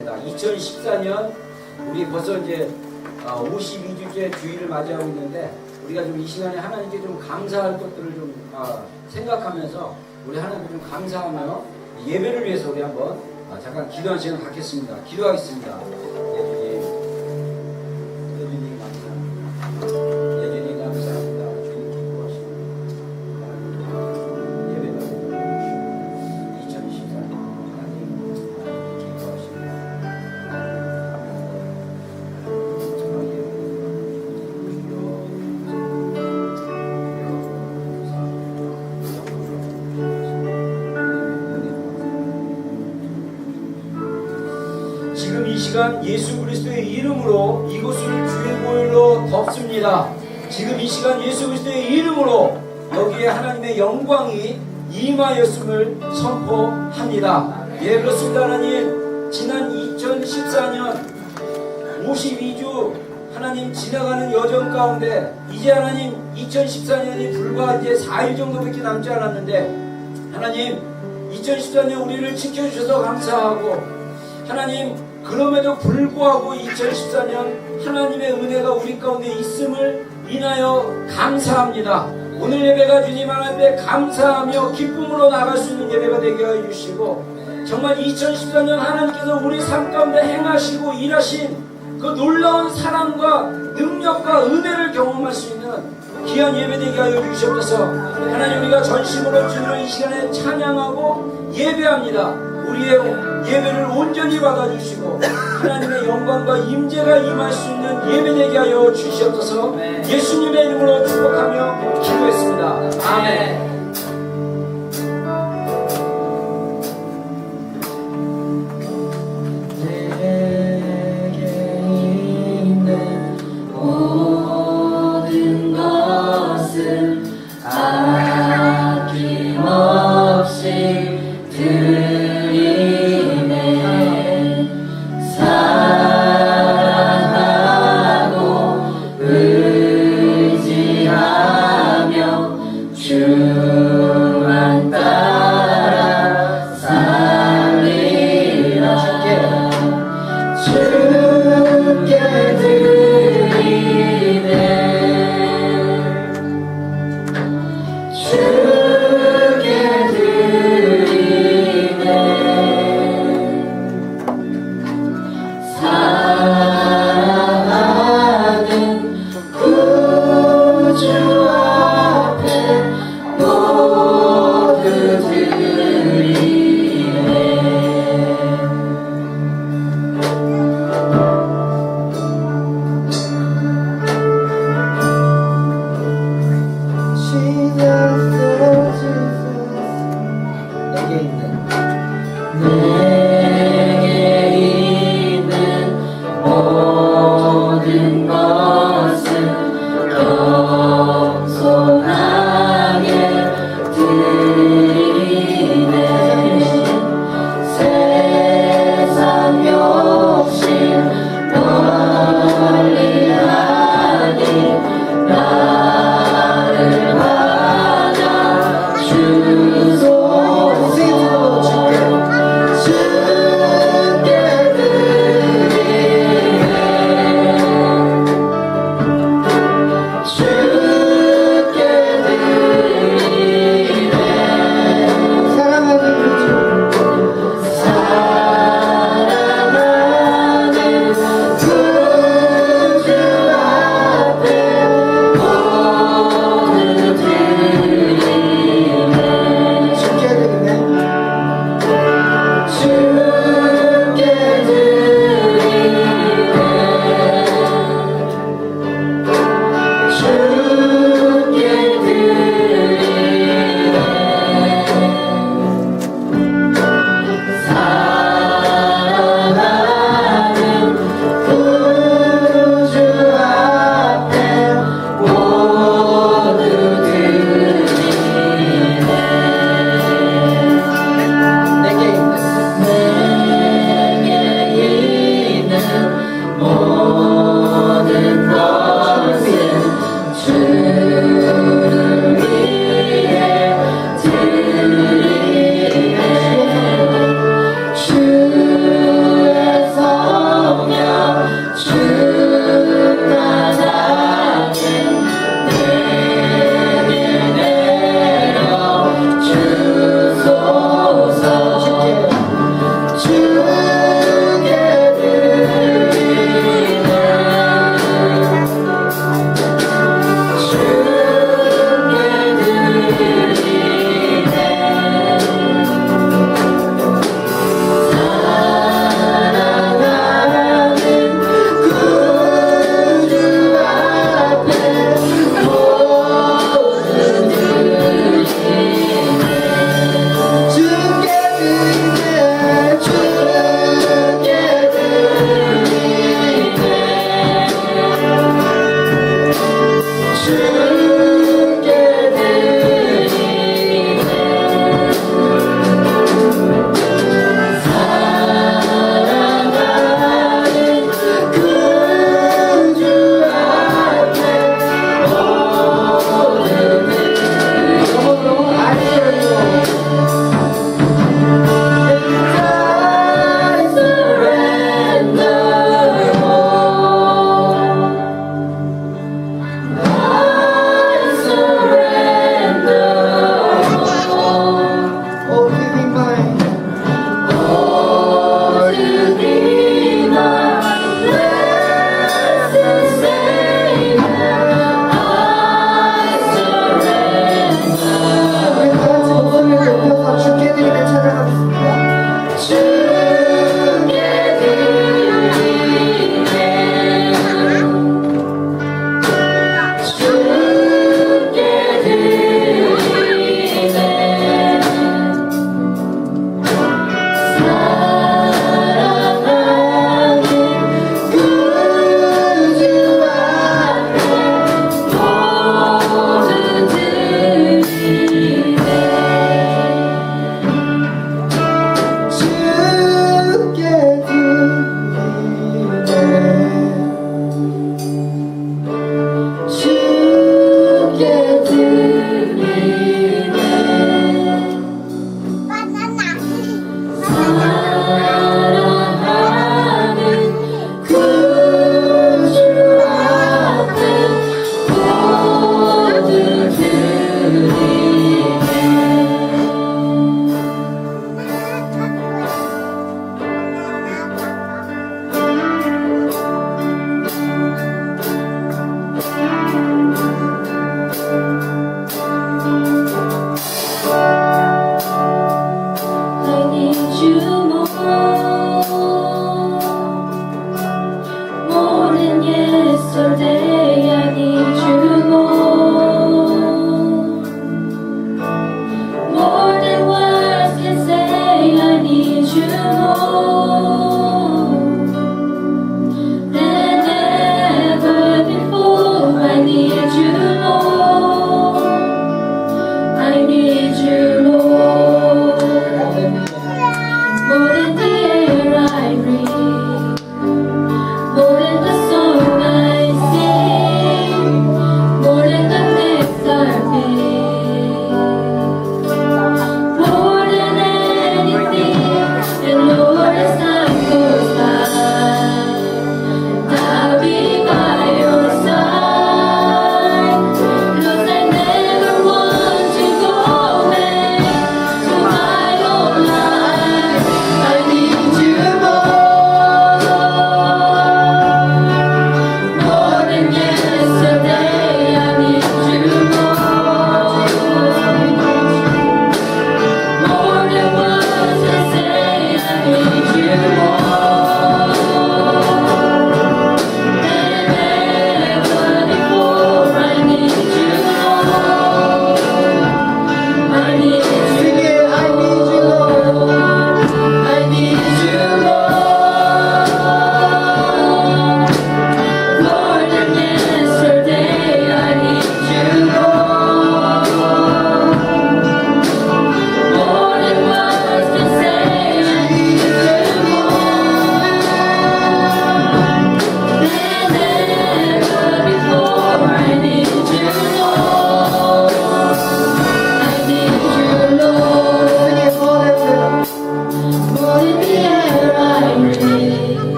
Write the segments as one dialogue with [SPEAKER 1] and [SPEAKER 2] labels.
[SPEAKER 1] 2014년 우리 벌써 이제 52주째 주일을 맞이하고 있는데 우리가 좀 이 시간에 하나님께 좀 감사할 것들을 좀 생각하면서 우리 하나님께 좀 감사하며 예배를 위해서 우리 한번 잠깐 기도하는 시간 갖겠습니다. 기도하겠습니다. 예준이 감사합니다. 예준이 감사합니다. 주님 기도하십니다. 예배를 2014년 하나님 기도하십니다. 지금 이 시간 예수 그리스도의 이름으로 이곳을 주의 보혈로 덮습니다. 지금 이 시간 예수 그리스도의 이름으로 여기에 하나님의 영광이 임하였음을 선포합니다. 예, 그렇습니다. 하나님, 지난 2014년 52주 하나님 지나가는 여정 가운데 이제 하나님 2014년이 불과 이제 4일 정도밖에 남지 않았는데 하나님 2014년 우리를 지켜주셔서 감사하고 하나님 그럼에도 불구하고 2014년 하나님의 은혜가 우리 가운데 있음을 인하여 감사합니다. 오늘 예배가 주님 하나님께 감사하며 기쁨으로 나갈 수 있는 예배가 되게 하여 주시고 정말 2014년 하나님께서 우리 삶 가운데 행하시고 일하신 그 놀라운 사랑과 능력과 은혜를 경험할 수 있는 귀한 예배 되게 하여 주시옵소서. 하나님 우리가 전심으로 주님을 이 시간에 찬양하고 예배합니다. 우리의 예배를 온전히 받아주시고 하나님의 영광과 임재가 임할 수 있는 예배 되게 하여 주시옵소서. 예수님의 이름으로 축복하며 기도했습니다. 아멘.
[SPEAKER 2] 모든 것을 아낌없이 드리네. 사랑하고 의지하며 주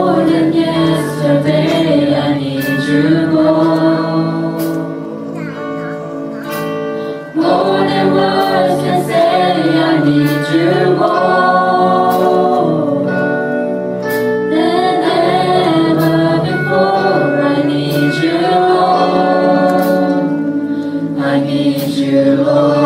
[SPEAKER 2] More than yesterday, I need you more. More than words can say, I need you more. Than ever before, I need you more. I need you more.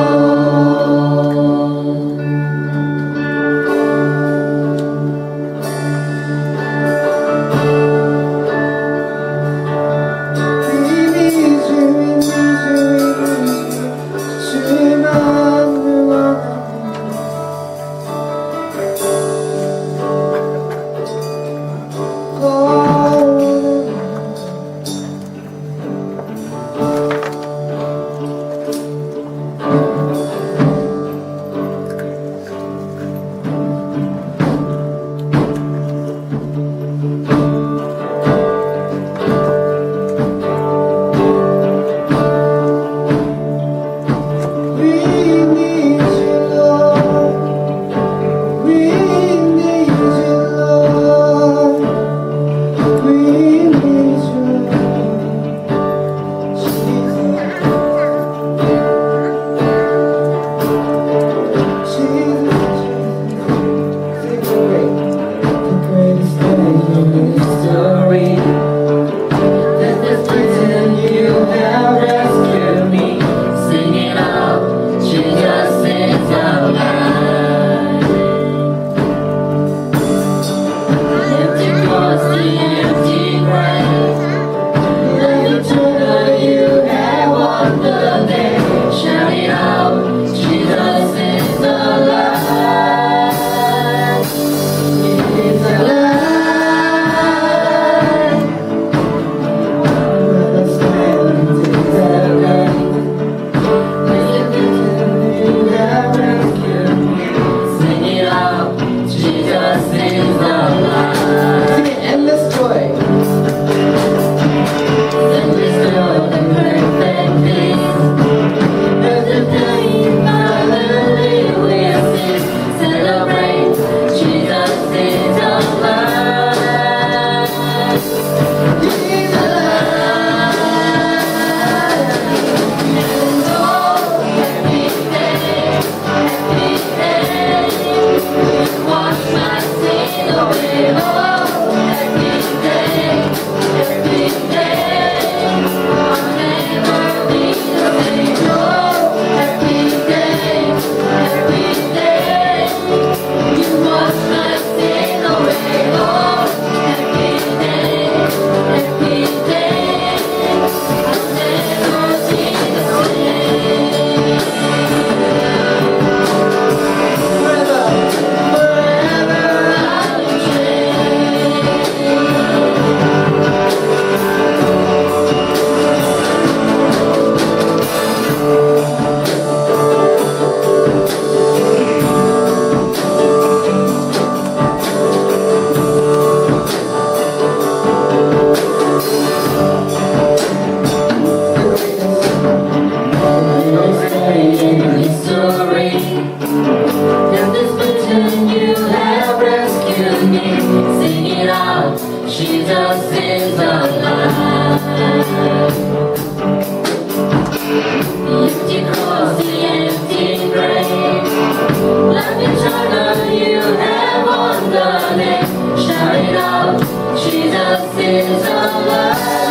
[SPEAKER 2] Jesus is alive. The empty cross, the empty grave. Life eternal, you have won the name. Shout it out, Jesus is alive.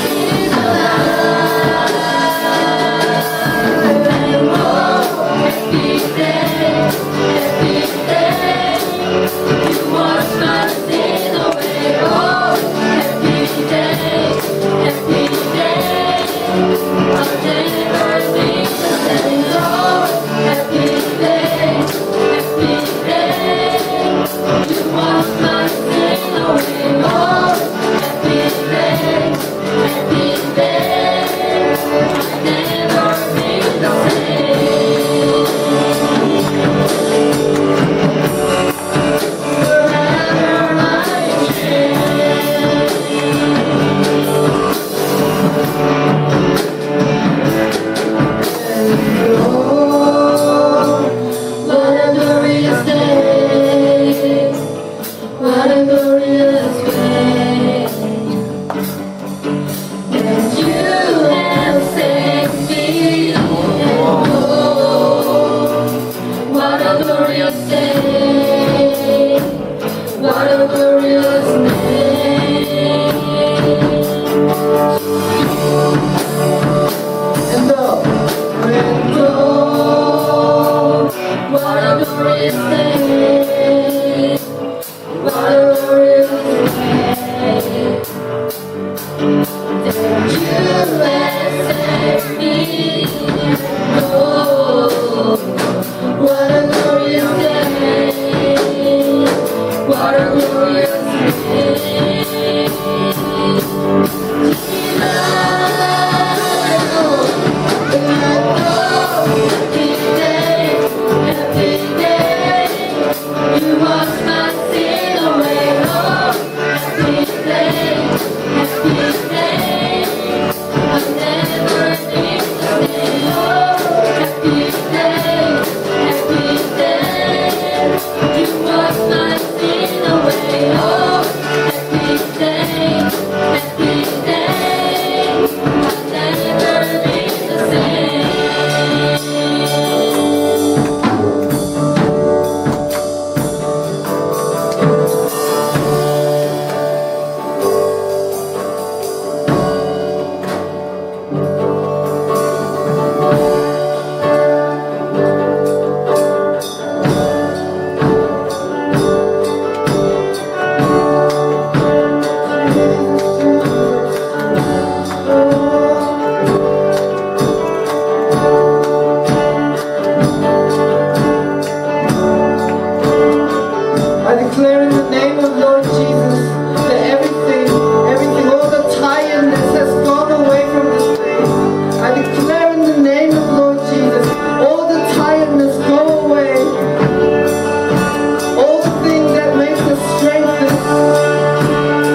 [SPEAKER 2] He's alive. And oh, happy day, happy day. You wash my sin away. Oh, happy day, happy day. I'll never be the same. Oh, happy day, happy day. What a glorious name.
[SPEAKER 3] And up and
[SPEAKER 2] Oh, what a glorious name. What a glorious name. That you have set me. Oh, what a glorious day. What a glorious day. Happy day, happy day. You washed my sin away. Oh, happy day, happy day. I'll never leave the day. Oh, happy day, happy day. You washed my sin away. Oh, happy day, happy day. I'll never be the same.
[SPEAKER 3] I declare in the name of Lord Jesus that everything, all the tiredness has gone away from this place. I declare in the name of Lord Jesus, all the tiredness go away. All the things that makes us strengthen,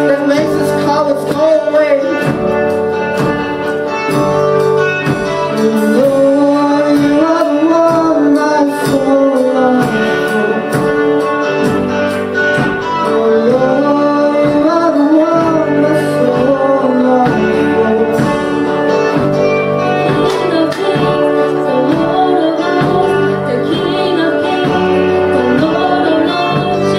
[SPEAKER 3] that makes us cowards, go away. Lord, you are the one my soul longs for. Oh Lord, you are the one my soul longs for.
[SPEAKER 2] King of kings, the Lord of lords, the King of kings, the Lord of lords,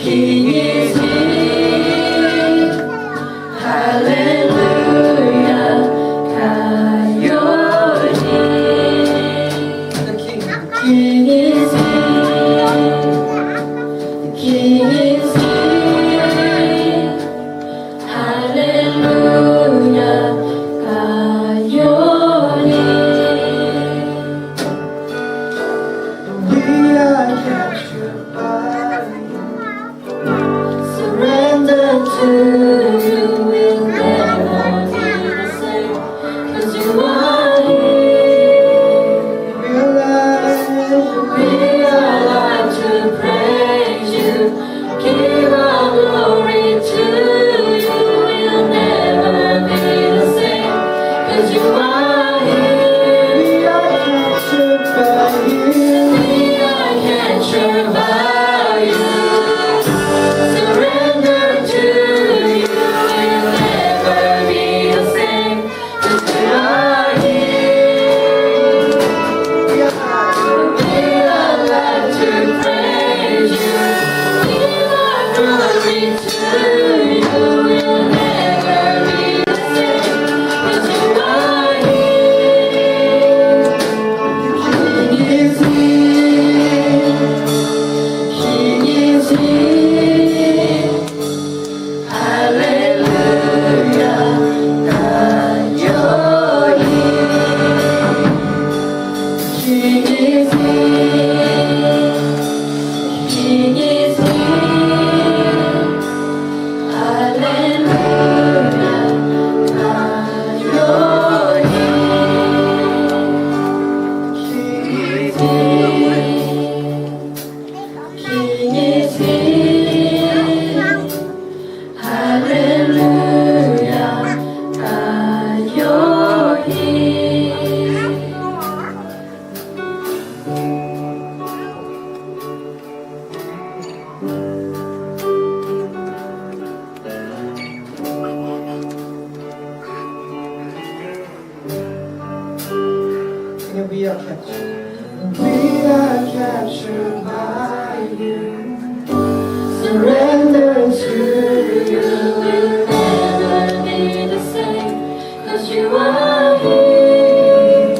[SPEAKER 2] King is here. Hallelujah. 가요리.
[SPEAKER 3] The King.
[SPEAKER 2] King is here. The King is here. Hallelujah. 가요리.
[SPEAKER 3] We are captured by you.
[SPEAKER 2] Surrender to you. We'll never be the same. 'Cause you are here.
[SPEAKER 3] Realize
[SPEAKER 2] We are alive to praise you. Give our glory to you. We'll never be the same. 'Cause you are here.
[SPEAKER 3] we are captured by you.
[SPEAKER 2] We are captured by you. Surrender to you. We'll never be the same. 'Cause you are here.
[SPEAKER 3] We are
[SPEAKER 2] We are alive to praise you. Give our glory to you. We'll never be the same. 'Cause you are here. King is here. King is here. Hallelujah. God, you're here. King is here. King is here. Hallelujah. God, you're here. King is here. King is here. Hallelujah. God, you're here.
[SPEAKER 3] And we are captured. We are captured by you.
[SPEAKER 2] Surrender to you. We'll never be the same. 'Cause you are here.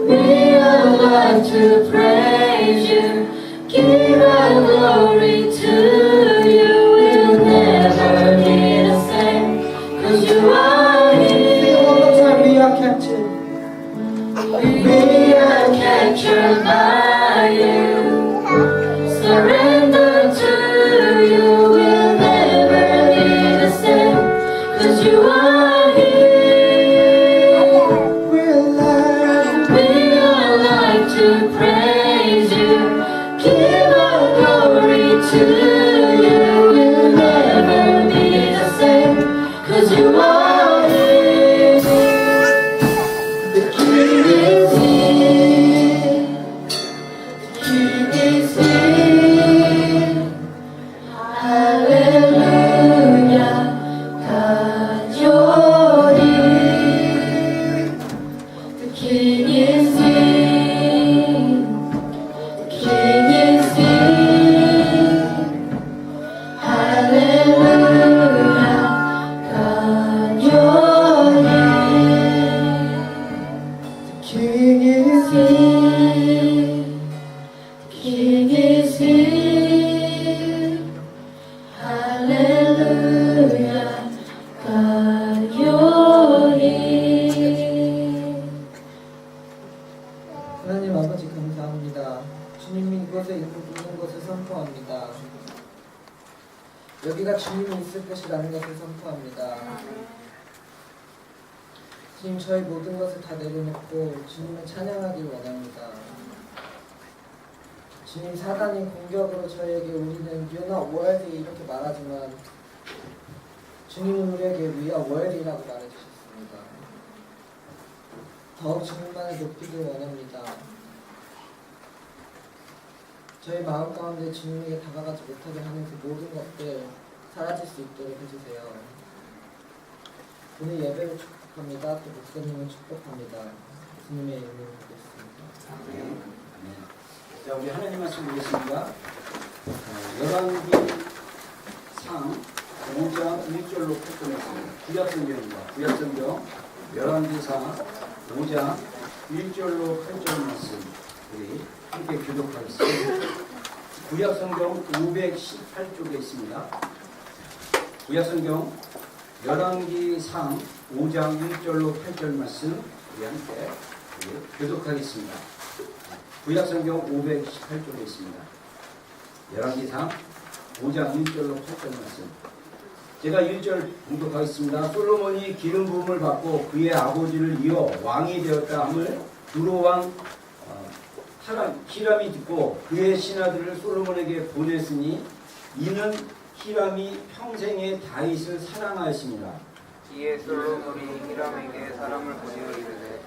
[SPEAKER 2] We are alive to praise you. Give our glory to you. We'll never be the same. 'Cause you are
[SPEAKER 3] Sing
[SPEAKER 2] here.
[SPEAKER 3] it one more time. We are captured.
[SPEAKER 2] We are captured by you. Surrender to you. We'll never be the same. 'Cause you are here.
[SPEAKER 3] We're alive.
[SPEAKER 2] We are alive to praise you. Give our glory to you. We'll never be the same. 'Cause you are here. The King is here. King is here. Hallelujah. God, you're here. The King is here. The King is here. Hallelujah. God, you're here.
[SPEAKER 3] King is
[SPEAKER 2] here. King is here. Hallelujah. God, you're here.
[SPEAKER 3] 하나님 아버지 감사합니다. 주님이 이곳에 있는 것을 선포합니다. 여기가 주님이 있을 것이라는 것을 선포합니다. 주님 저희 모든 것을 다 내려놓고 주님을 찬양하길 원합니다. 주님 사단이 공격으로 저희에게 우리는 you're not worthy 이렇게 말하지만 주님은 우리에게 we are worthy라고 말해주셨습니다. 더욱 주님만을 높이길 원합니다. 저희 마음 가운데 주님에게 다가가지 못하게 하는 그 모든 것들 사라질 수 있도록 해주세요. 오늘 예배를 축복합니다. 또 목사님을 축복합니다. 주님의 이름으로 기도했습니다.
[SPEAKER 1] 자, 우리 하나님 말씀 보겠습니다. 열왕기상 5장 1절로 8절 말씀. 구약성경입니다. 구약성경 열왕기상 5장 1절로 8절 말씀 우리 함께 교독하겠습니다. 구약성경 518쪽에 있습니다. 구약성경 열왕기상 5장 1절로 8절 말씀 우리 함께 교독하겠습니다. 구약성경 518쪽에 있습니다. 열왕기상 5장 1절로 8절 말씀. 제가 1절 공독하겠습니다. 솔로몬이 기름 부음을 받고 그의 아버지를 이어 왕이 되었다 함을 두로왕 히람이 듣고 그의 신하들을 솔로몬에게 보냈으니 이는 히람이 평생에 다윗을 사랑하였습니다.
[SPEAKER 4] 이에 솔로몬이 히람에게 사람을 보내어 이르되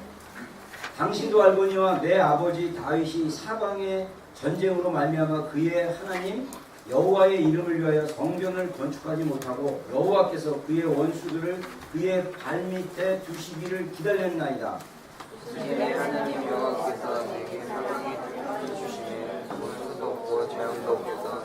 [SPEAKER 1] 당신도 알거니와 내 아버지 다윗이 사방의 전쟁으로 말미암아 그의 하나님 여호와의 이름을 위하여 성전을 건축하지 못하고 여호와께서 그의 원수들을 그의 발밑에 두시기를 기다렸나이다.
[SPEAKER 4] 내 하나님 여호와께서 내게 사랑이 주시매 원수도 없고 재앙도 없어서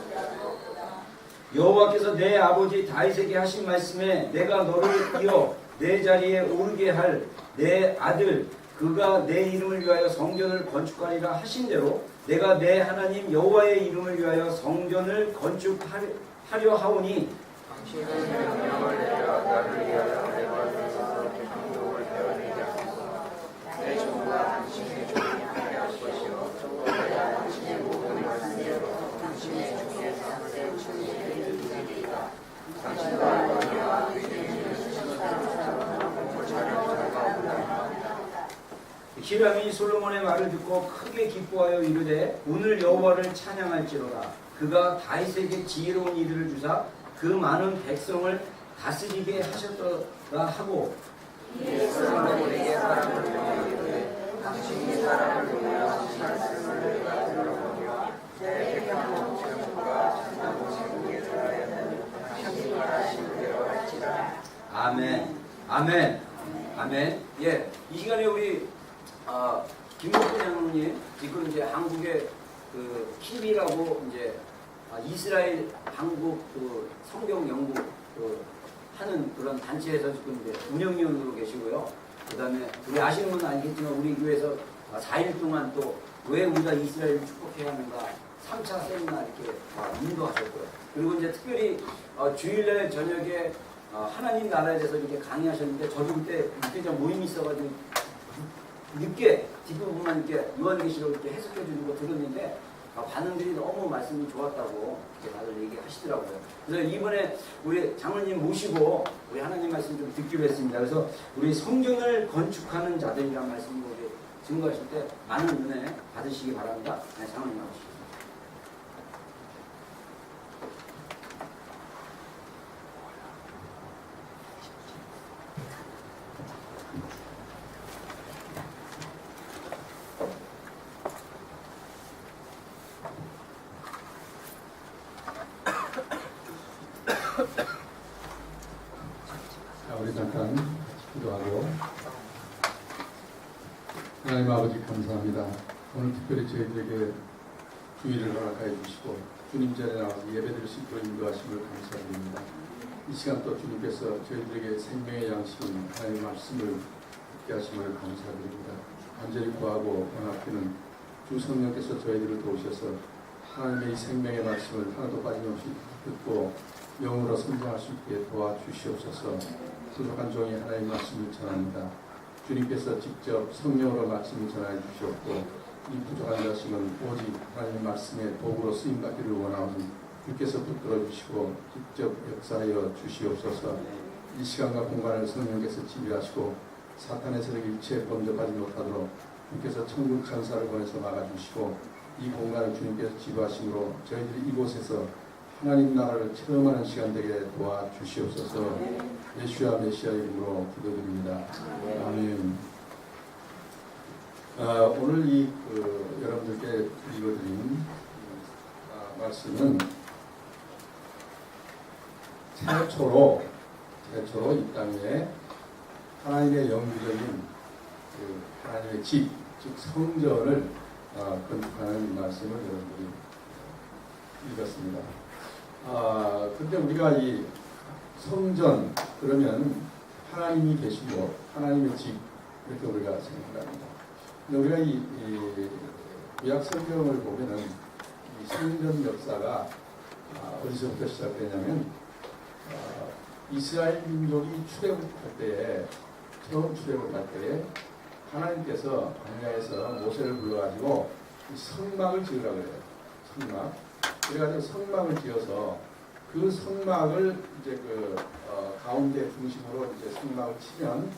[SPEAKER 1] 여호와께서 내 아버지 다윗에게 하신 말씀에 내가 너를 이어 내 자리에 오르게 할 내 아들 그가 내 이름을 위하여 성전을 건축하리라 하신 대로 내가 내 하나님 여호와의 이름을 위하여 성전을 건축하려 하오니
[SPEAKER 4] 당신은 명령을 내려 나를 위하여 내가 눈에서 백성족을 베어내게 하소서. 내 종과 당신의 종이 하게 할 것이요 내가 당신의 모든 말씀대로 당신의 종의 상세 충실히 이르리이다. 당신도 알거니와 그에게는 수많은 사람하고 자력자가 없나이다.
[SPEAKER 1] 히람이 솔로몬의 말을 듣고 크게 기뻐하여 이르되 오늘 여호와를 찬양할지로다. 그가 다윗에게 지혜로운 이들을 주사 그 많은 백성을 다스리게 하셨더라 하고
[SPEAKER 4] 솔로몬에게 사람을 보내어 이르되 당신이 사람을 보내어 하신 말씀을 내가 들어보며 내 백향목 제목과 찬나무 제목에 들어야 하는 당신이 말하신 대로 할지라.
[SPEAKER 1] 아멘, 아멘, 아멘. 예, 이 시간에 우리 김복근 장로님 지금 이제 한국의 그 KB라고 이제 이스라엘 한국 그 성경 연구 그 하는 그런 단체에서 지금 이제 운영위원으로 계시고요. 그다음에 우리 아시는 분은 알겠지만 우리 교회에서 4일 동안 또 왜 우리가 이스라엘을 축복해야 하는가 3차 세미나 이렇게 인도하셨고요. 그리고 이제 특별히 주일날 저녁에 하나님 나라에 대해서 이렇게 강의하셨는데 저도 그때 좀 모임이 있어가지고 늦게 뒷부분만 이렇게 요한계시록 이렇게 해석해 주는 거 들었는데 반응들이 너무 말씀이 좋았다고 이렇게 다들 얘기하시더라고요. 그래서 이번에 우리 장로님 모시고 우리 하나님 말씀 좀 듣기로 했습니다. 그래서 우리 성전을 건축하는 자들이란 말씀으로 우리 증거하실 때 많은 은혜 받으시기 바랍니다. 네, 장로님 나오시죠.
[SPEAKER 5] 자, 우리 잠깐 기도하고. 하나님 아버지 감사합니다. 오늘 특별히 저희들에게 주의를 허락하여 주시고 주님 자리에 나와서 예배드릴 수 있도록 인도하심을 감사드립니다. 이 시간 또 주님께서 저희들에게 생명의 양식인 하나님의 말씀을 듣게 하심을 감사드립니다. 간절히 구하고 원하기는 주 성령께서 저희들을 도우셔서 하나님의 이 생명의 말씀을 하나도 빠짐없이 듣고 영으로 성장할 수 있게 도와주시옵소서. 부족한 종이 하나님의 말씀을 전합니다. 주님께서 직접 성령으로 말씀을 전하여 주시옵고 이 부족한 자식은 오직 하나님의 말씀의 도구로 쓰임받기를 원하오니 주께서 붙들어 주시고 직접 역사하여 주시옵소서. 이 시간과 공간을 성령께서 지배하시고 사탄의 세력이 일체에 범접하지 못하도록 주께서 천국 천사를 보내서 막아주시고 이 공간을 주님께서 지배하심으로 저희들이 이곳에서 하나님 나라를 체험하는 시간 되게 도와주시옵소서. 예수와 메시아 이름으로 기도드립니다. 아멘. 오늘 여러분들께 읽어드린 말씀은 최초로 이 땅에 하나님의 영구적인 하나님의 집, 즉 성전을 건축하는 말씀을 여러분들이 읽었습니다. 근데 우리가 이 성전 그러면 하나님이 계시고 하나님의 집 이렇게 우리가 생각합니다. 근데 우리가 이 구약 성경을 보면은 이 성전 역사가 어디서부터 시작되냐면 이스라엘 민족이 출애굽할 때에 처음 출애굽을 할 때에 하나님께서 광야에서 모세를 불러가지고 이 성막을 지으라 그래요. 성막. 그래가지고 성막을 지어서 그 성막을 이제 가운데 중심으로 이제 성막을 치면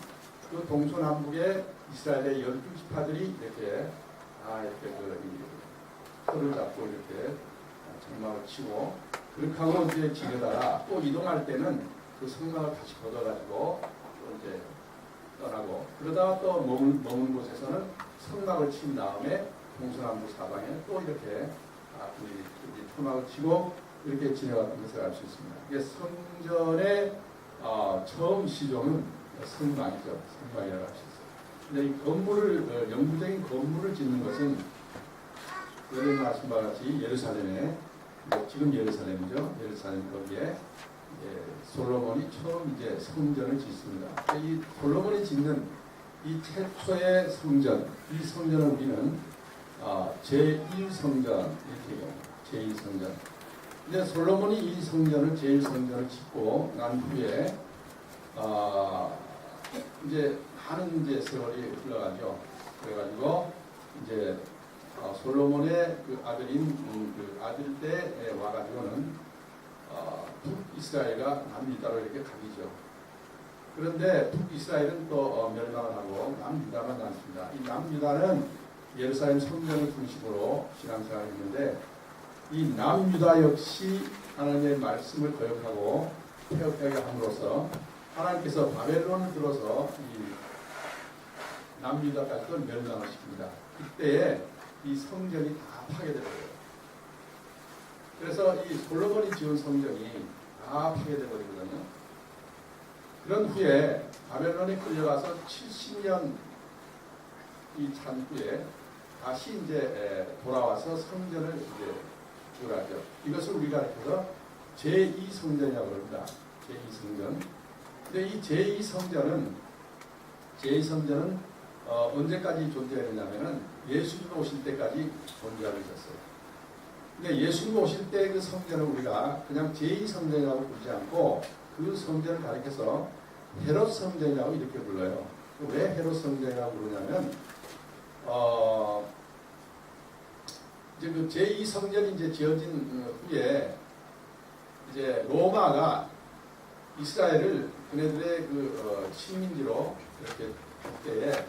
[SPEAKER 5] 그 동서남북에 이스라엘의 12지파들이 이렇게 표를 잡고 이렇게 성막을 치고 그렇게 하고 이제 지내다가 또 이동할 때는 그 성막을 다시 걷어가지고 또 이제 떠나고 그러다가 또 머문 곳에서는 성막을 친 다음에 동서남북 사방에 또 이렇게 토막을 치고 이렇게 지내왔던 것을 알 수 있습니다. 이게 성전의 처음 시종은 성막이죠. 성막이라고 할 수 있어요. 근데 이 건물을 영구적인 건물을 짓는 것은 여러분 아신 바와 같이 예루살렘에 지금 예루살렘이죠. 예루살렘 거기에 솔로몬이 처음 이제 성전을 짓습니다. 이 솔로몬이 짓는 이 최초의 성전, 이 성전을 우리는 제1성전 이렇게 얘기합니다. 제1성전. 근데 솔로몬이 이 성전을 제1성전을 짓고 난 후에 이제 많은 이제 세월이 흘러가죠. 그래가지고 이제 솔로몬의 그 아들인 그 아들 때에 와가지고는 북이스라엘과 남유다로 이렇게 가기죠. 그런데 북이스라엘은 또 멸망을 하고 남유다만 남습니다. 이 남유다는 예루살렘 성전을 중심으로 신앙생활을 했는데 이 남유다 역시 하나님의 말씀을 거역하고 폐역하게 함으로써 하나님께서 바벨론을 들어서 이 남유다까지도 멸망을 시킵니다. 그때에 이 성전이 다 파괴되어요. 그래서 이 솔로몬이 지은 성전이 다 파괴되어버리거든요. 그런 후에 바벨론에 끌려가서 70년이 찬 후에 다시 이제 돌아와서 성전을 이제 지으라죠. 이것을 우리가 그래서 제2성전이라고 합니다. 제2성전. 근데 이 제2성전은 언제까지 존재했냐면은 예수님 오실 때까지 존재하고 있었어요. 근데 예수님 오실 때 그 성전을 우리가 그냥 제2성전이라고 부르지 않고 그 성전을 가리켜서 헤롯 성전이라고 이렇게 불러요. 왜 헤롯 성전이라고 부르냐면 이제 그 제2성전이 이제 지어진 후에 이제 로마가 이스라엘을 그네들의 그 식민지로 이렇게 할 때에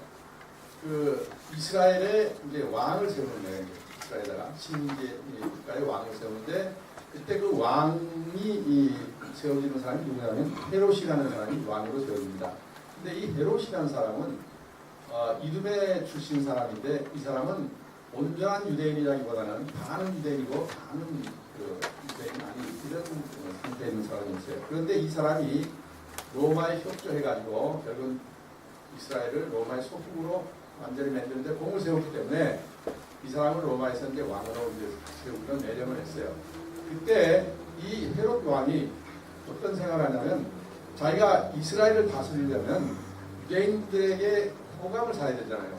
[SPEAKER 5] 그 이스라엘의 이제 왕을 세우는 거예요. 이스라엘에다가 식민지 국가의 왕을 세우는데 그때 그 왕이 세워지는 사람이 누구냐면 헤롯이라는 사람이 왕으로 세워집니다. 근데 이 헤롯이라는 사람은 이두메 출신 사람인데 이 사람은 온전한 유대인이라기보다는 반은 유대인이고 반은 유대인이 아닌 이런 상태에 있는 사람이었어요. 그런데 이 사람이 로마에 협조해가지고 결국은 이스라엘을 로마의 소국으로 완전히 만드는데 공을 세웠기 때문에 이 사람을 로마에서 이제 왕으로 이제 세우기로 내정을 했어요. 그때 이 헤롯 왕이 어떤 생각을 하냐면 자기가 이스라엘을 다스리려면 유대인들에게 호감을 사야 되잖아요.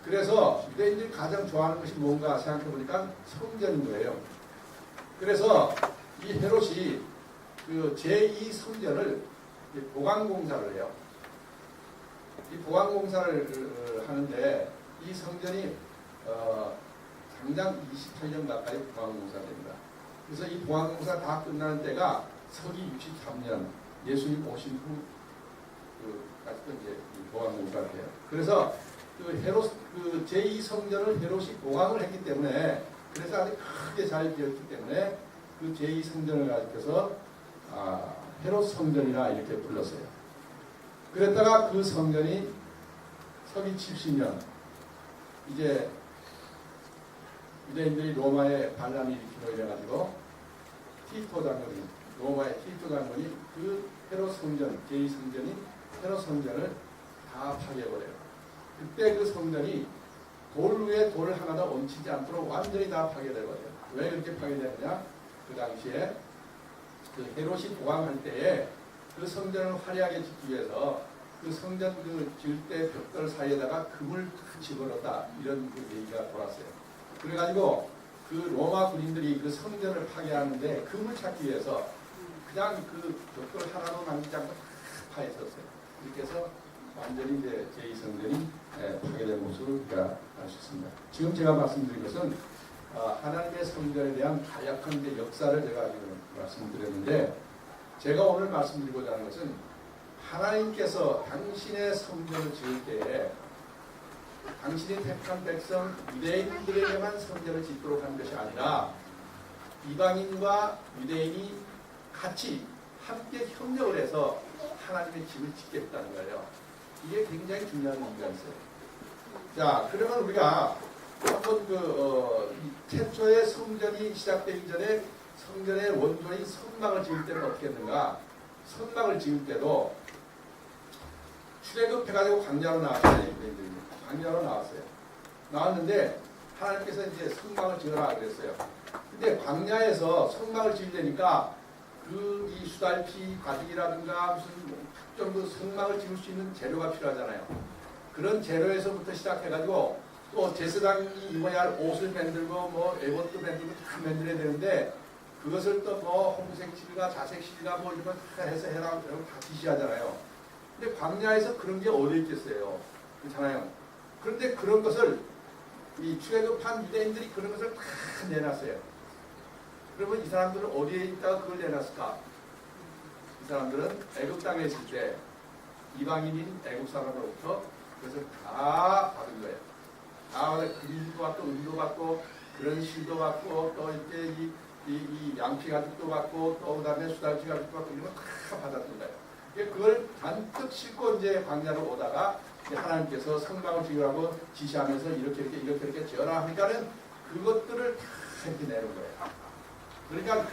[SPEAKER 5] 그래서 유대인들이 가장 좋아하는 것이 뭔가 생각해보니까 성전인 거예요. 그래서 이 헤롯이 그 제2성전을 보강공사를 해요. 이 보강공사를 하는데 이 성전이 장장 28년 가까이 보강공사가 됩니다. 그래서 이 보강공사 다 끝나는 때가 서기 63년 예수님 오신 후까지 이제 보강공사를 해요. 그래서 그 헤롯 그 제2성전을 헤롯이 보강을 했기 때문에 그래서 아주 크게 잘 지었기 때문에 그 제2성전을 가지고서 헤롯 성전이라 이렇게 불렀어요. 그랬다가 그 성전이 서기 70년 이제 유대인들이 로마에 반란을 일으키려 이래가지고 티토 장군이 로마의 티토 장군이 그 헤롯 성전 제2성전인 헤롯 성전을 다 파괴해버려요. 그때 그 성전이 돌 위에 돌 하나도 얹히지 않도록 완전히 다 파괴되어버려요. 왜 그렇게 파괴되느냐? 그 당시에 그 헤롯이 도망할 때에 그 성전을 화려하게 짓기 위해서 그 성전 그 지을 때 벽돌 사이에다가 금을 집어넣었다 이런 그 얘기가 돌았어요. 그래가지고 그 로마 군인들이 그 성전을 파괴하는데 금을 찾기 위해서 그냥 그 벽돌 하나도 남기지 않고 다 파헤쳤어요. 이렇게 해서 완전히 이제 제2성전이 파괴된 모습을 우리가 알 수 있습니다. 지금 제가 말씀드린 것은 하나님의 성전에 대한 간략한 이제 역사를 제가 지금 말씀드렸는데, 제가 오늘 말씀드리고자 하는 것은 하나님께서 당신의 성전을 지을 때에 당신이 택한 백성 유대인들에게만 성전을 짓도록 한 것이 아니라 이방인과 유대인이 같이 함께 협력을 해서 하나님의 집을 짓겠다는 거예요. 이게 굉장히 중요한 의미가 있어요. 자, 그러면 우리가 한번 최초의 성전이 시작되기 전에 성전의 원조인 성막을 지을 때는 어떻게 했는가? 성막을 지을 때도 출애굽해가지고 광야로 나왔어요. 광야로 나왔어요. 나왔는데 하나님께서 이제 성막을 지으라 그랬어요. 근데 광야에서 성막을 지으려니까 이 수달피 가죽이라든가 무슨 각종 그 성막을 지을 수 있는 재료가 필요하잖아요. 그런 재료에서부터 시작해가지고 또 제사장이 입어야 할 옷을 만들고 뭐 에봇도 만들고 다 만들어야 되는데 그것을 또 뭐 홍색 실과 자색 실과 뭐 이런 거 다 해서 해라 다 지시하잖아요. 근데 광야에서 그런 게 어디 있겠어요? 그렇잖아요. 그런데 그런 것을 이 출애굽한 유대인들이 그런 것을 다 내놨어요. 그러면 이 사람들은 어디에 있다가 그걸 내놨을까? 이 사람들은 애굽 땅에 있을 때 이방인인 애굽 사람으로부터 그것을 다 받은 거예요. 다 금도 받고 은도 받고 그런 실도 받고 또 이렇게 이 양피 가죽도 받고 또 그다음에 수달치 가죽도 받고 이런 거 다 받았던 거예요. 그걸 잔뜩 싣고 이제 광야로 오다가 하나님께서 성막을 지으라고 지시하면서 이렇게 지어라 하니까는 그것들을 다 이렇게 내는 거예요. 그러니까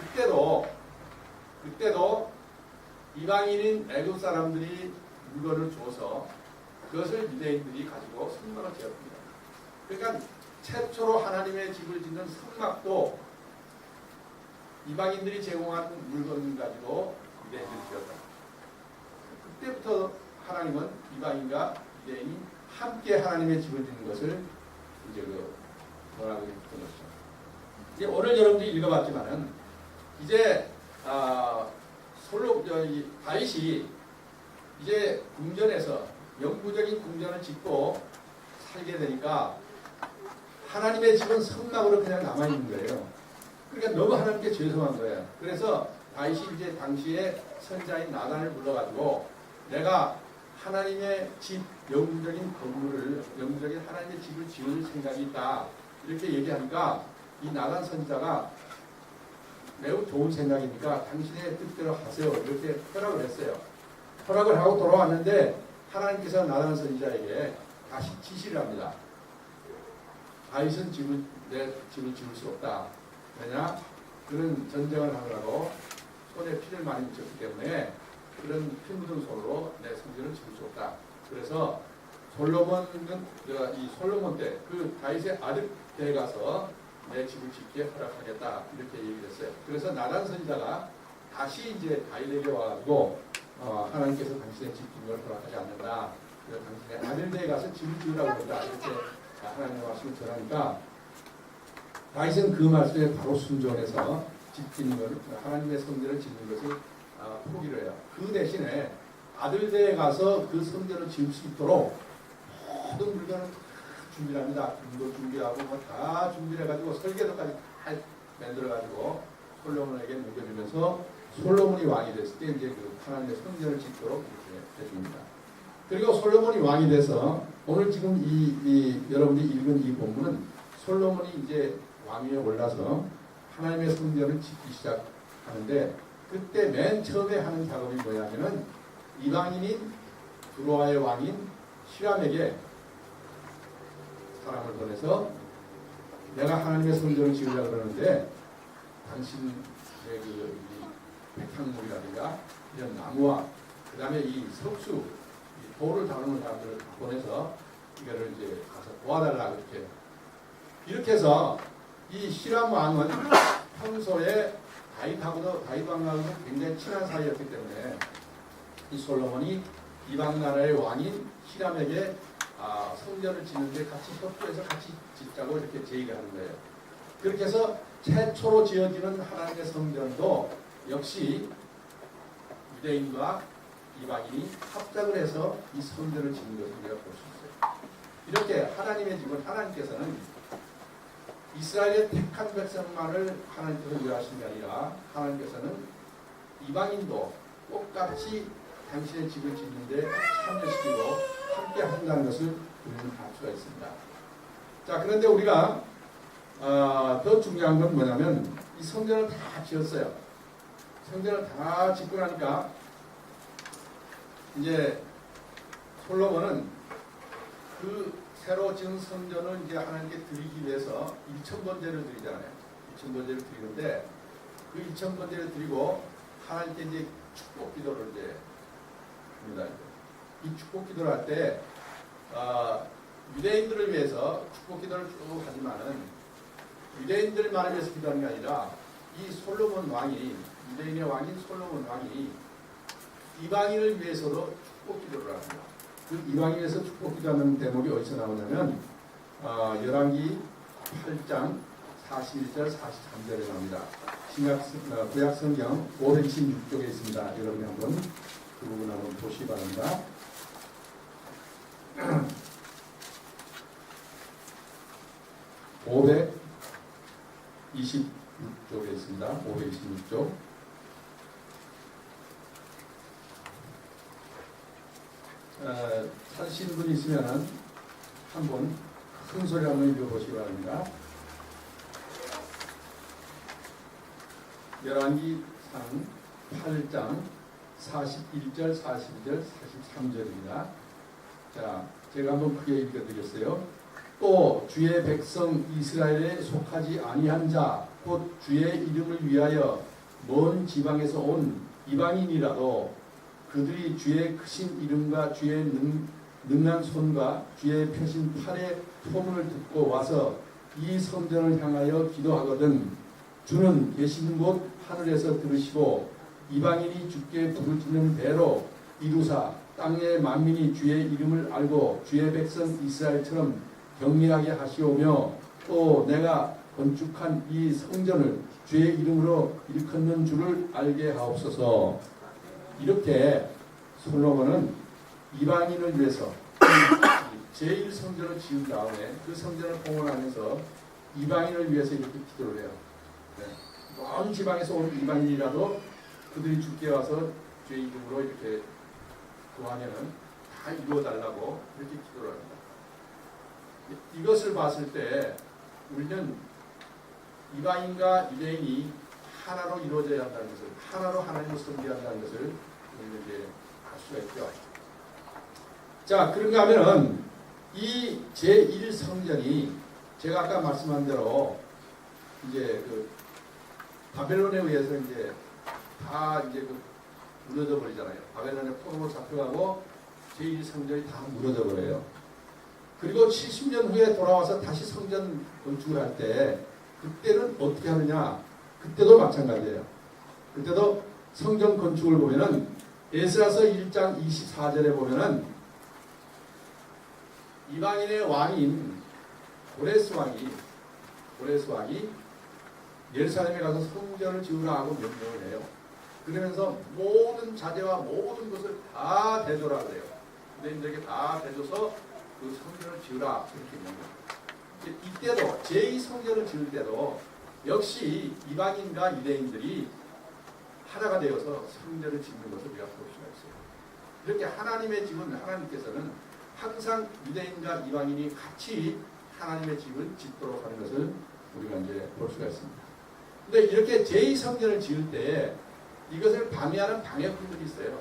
[SPEAKER 5] 그때도 이방인인 애굽 사람들이 물건을 줘서 그것을 유대인들이 가지고 성막을 지었습니다. 그러니까 최초로 하나님의 집을 짓는 성막도 이방인들이 제공한 물건을 가지고 유대인들이 지었다. 그때부터 하나님은 이방인과 유대인이 함께 하나님의 집을 짓는 것을 이제 뭐라고 했던 것이죠. 이제 오늘 여러분들이 읽어봤지만은 이제 다윗이 이제 궁전에서 영구적인 궁전을 짓고 살게 되니까 하나님의 집은 성막으로 그냥 남아 있는 거예요. 그러니까 너무 하나님께 죄송한 거예요. 그래서 다윗이 이제 당시에 선자인 나단을 불러가지고 내가 하나님의 집 영구적인 건물을 영구적인 하나님의 집을 지을 생각이 있다 이렇게 얘기하니까 이 나단 선지자가 매우 좋은 생각이니까 당신의 뜻대로 하세요 이렇게 허락을 했어요. 허락을 하고 돌아왔는데 하나님께서 나단 선지자에게 다시 지시를 합니다. 다윗은 내 집을 지을 수 없다. 왜냐? 그는 전쟁을 하느라고 손에 피를 많이 묻혔기 때문에 그런 피 묻은 손으로 내 성전을 지을 수 없다. 그래서 솔로몬 때 그 다윗의 아들 때에 가서 내 집을 짓기에 허락하겠다 이렇게 얘기를 했어요. 그래서 나단 선지자가 다시 이제 다윗에게 와가지고 하나님께서 당신의 집 짓는 걸 허락하지 않는다. 그래서 당신의 아들 때에 가서 집을 지으라고 한다. 이렇게 하나님의 말씀을 전하니까 다윗은 그 말씀에 바로 순종해서 집 짓는 걸 하나님의 성전을 짓는 것을 포기를 해요. 그 대신에 아들 때에 가서 그 성전을 지을 수 있도록 모든 물건을 준비를 합니다. 금도 준비하고 뭐 다 준비를 해가지고 설계도까지 다 만들어가지고 솔로몬에게 넘겨주면서 솔로몬이 왕이 됐을 때 이제 그 하나님의 성전을 짓도록 이렇게 해줍니다. 그리고 솔로몬이 왕이 돼서 오늘 지금 여러분이 읽은 이 본문은 솔로몬이 이제 왕위에 올라서 하나님의 성전을 짓기 시작하는데 그때 맨 처음에 하는 작업이 뭐냐면은 이방인인 두로아의 왕인 히람에게 사람을 보내서 내가 하나님의 성전을 지으려고 그러는데 당신의 그 백향목이라든가 이런 나무와 그 다음에 이 석수, 이 돌을 다루는 사람들을 보내서 이거를 이제 가서 도와달라 이렇게 해서 이 히람 왕은 평소에 다윗왕하고도 굉장히 친한 사이였기 때문에 이 솔로몬이 이방 나라의 왕인 히람에게 성전을 짓는데 같이 협조해서 같이 짓자고 이렇게 제의를 하는 거예요. 그렇게 해서 최초로 지어지는 하나님의 성전도 역시 유대인과 이방인이 합작을 해서 이 성전을 짓는 것을 우리가 볼 수 있어요. 이렇게 하나님의 집은 하나님께서는 이스라엘의 택한 백성만을 하나님께서 위하신 게 아니라 하나님께서는 이방인도 똑같이 당신의 집을 짓는데 참여시키고 함께 하신다는 것을 우리는 알 수가 있습니다. 자, 그런데 우리가 더 중요한 건 뭐냐면 이 성전을 다 지었어요. 성전을 다 짓고 나니까 이제 솔로몬은 그 새로 지은 성전을 이제 하나님께 드리기 위해서 1,000번제를 드리잖아요. 1,000번제를 드리는데 그 1,000번제를 드리고 하나님께 이제 축복 기도를 이제 합니다. 이 축복 기도를 할 때 유대인들을 위해서 축복 기도를 쭉 하지만은 유대인들만을 위해서 기도하는 게 아니라 이 솔로몬 왕이 유대인의 왕인 솔로몬 왕이 이방인을 위해서도 축복 기도를 합니다. 그 이방인을 위해서 축복 기도하는 대목이 어디서 나오냐면 열왕기 8장 41절 43절에 나옵니다. 구약 성경 526쪽에 있습니다. 여러분이 한번 그 부분 한번 보시기 바랍니다. 526쪽에 있습니다. 526쪽. 찾으시는 분이 있으면 한번 큰 소리 한번 읽어보시기 바랍니다. 열왕기상 8장 41절, 42절, 43절입니다. 자, 제가 한번 크게 읽어드리겠어요. 또 주의 백성 이스라엘에 속하지 아니한 자, 곧 주의 이름을 위하여 먼 지방에서 온 이방인이라도 그들이 주의 크신 이름과 주의 능한 손과 주의 펴신 팔의 소문을 듣고 와서 이 성전을 향하여 기도하거든 주는 계시는 곳 하늘에서 들으시고 이방인이 주께 부르짖는 대로 이루사 땅의 만민이 주의 이름을 알고 주의 백성 이스라엘처럼 경외하게 하시오며 또 내가 건축한 이 성전을 주의 이름으로 일컫는 줄을 알게 하옵소서. 이렇게 솔로몬은 이방인을 위해서 제1성전을 지은 다음에 그 성전을 봉헌하면서 이방인을 위해서 이렇게 기도를 해요. 먼 지방에서 온 이방인이라도 그들이 주께 와서 주의 이름으로 이렇게 구하면은 다 이루어달라고 이렇게 기도를 합니다. 이것을 봤을 때 우리는 이방인과 유대인이 하나로 이루어져야 한다는 것을, 하나로 하나님을 섬겨야 한다는 것을 우리는 이제 알 수가 있죠. 자, 그런가 하면은 이 제1성전이 제가 아까 말씀한 대로 이제 그 바벨론에 의해서 이제 다 이제 그 무너져 버리잖아요. 바벨론의 포로로 잡혀가고 제1성전이 다 무너져 버려요. 그리고 70년 후에 돌아와서 다시 성전 건축을 할 때 그때는 어떻게 하느냐? 그때도 마찬가지예요. 그때도 성전 건축을 보면은 에스라서 1장 24절에 보면은 이방인의 왕인 고레스 왕이 예루살렘에 가서 성전을 지으라 하고 명령을 해요. 그러면서 모든 자재와 모든 것을 다 대줘라 그래요. 유대인들에게 다 대줘서 그 성전을 지으라 이렇게 명령해요. 이때도 제2성전을 지을 때도 역시 이방인과 유대인들이 하나가 되어서 성전을 짓는 것을 우리가 볼 수가 있어요. 이렇게 하나님의 집은 하나님께서는 항상 유대인과 이방인이 같이 하나님의 집을 짓도록 하는 것을 우리가 이제 볼 수가 있습니다. 근데 이렇게 제2성전을 지을 때 이것을 방해하는 방해꾼들이 있어요.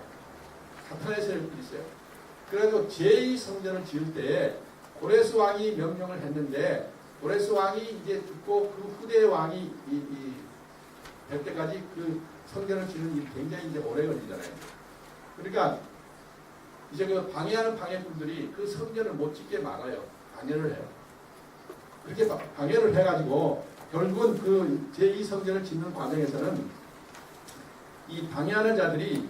[SPEAKER 5] 사탄의 세력들이 있어요. 그래서 제2성전을 지을 때 고레스 왕이 명령을 했는데 고레스 왕이 이제 죽고 그 후대 왕이 될 때까지 그 성전을 짓는 일이 굉장히 이제 오래 걸리잖아요. 그러니까 이제 그 방해하는 방해꾼들이 그 성전을 못 짓게 막아요. 방해를 해요. 그렇게 방해를 해가지고 결국은 그 제2성전을 짓는 과정에서는 이 방해하는 자들이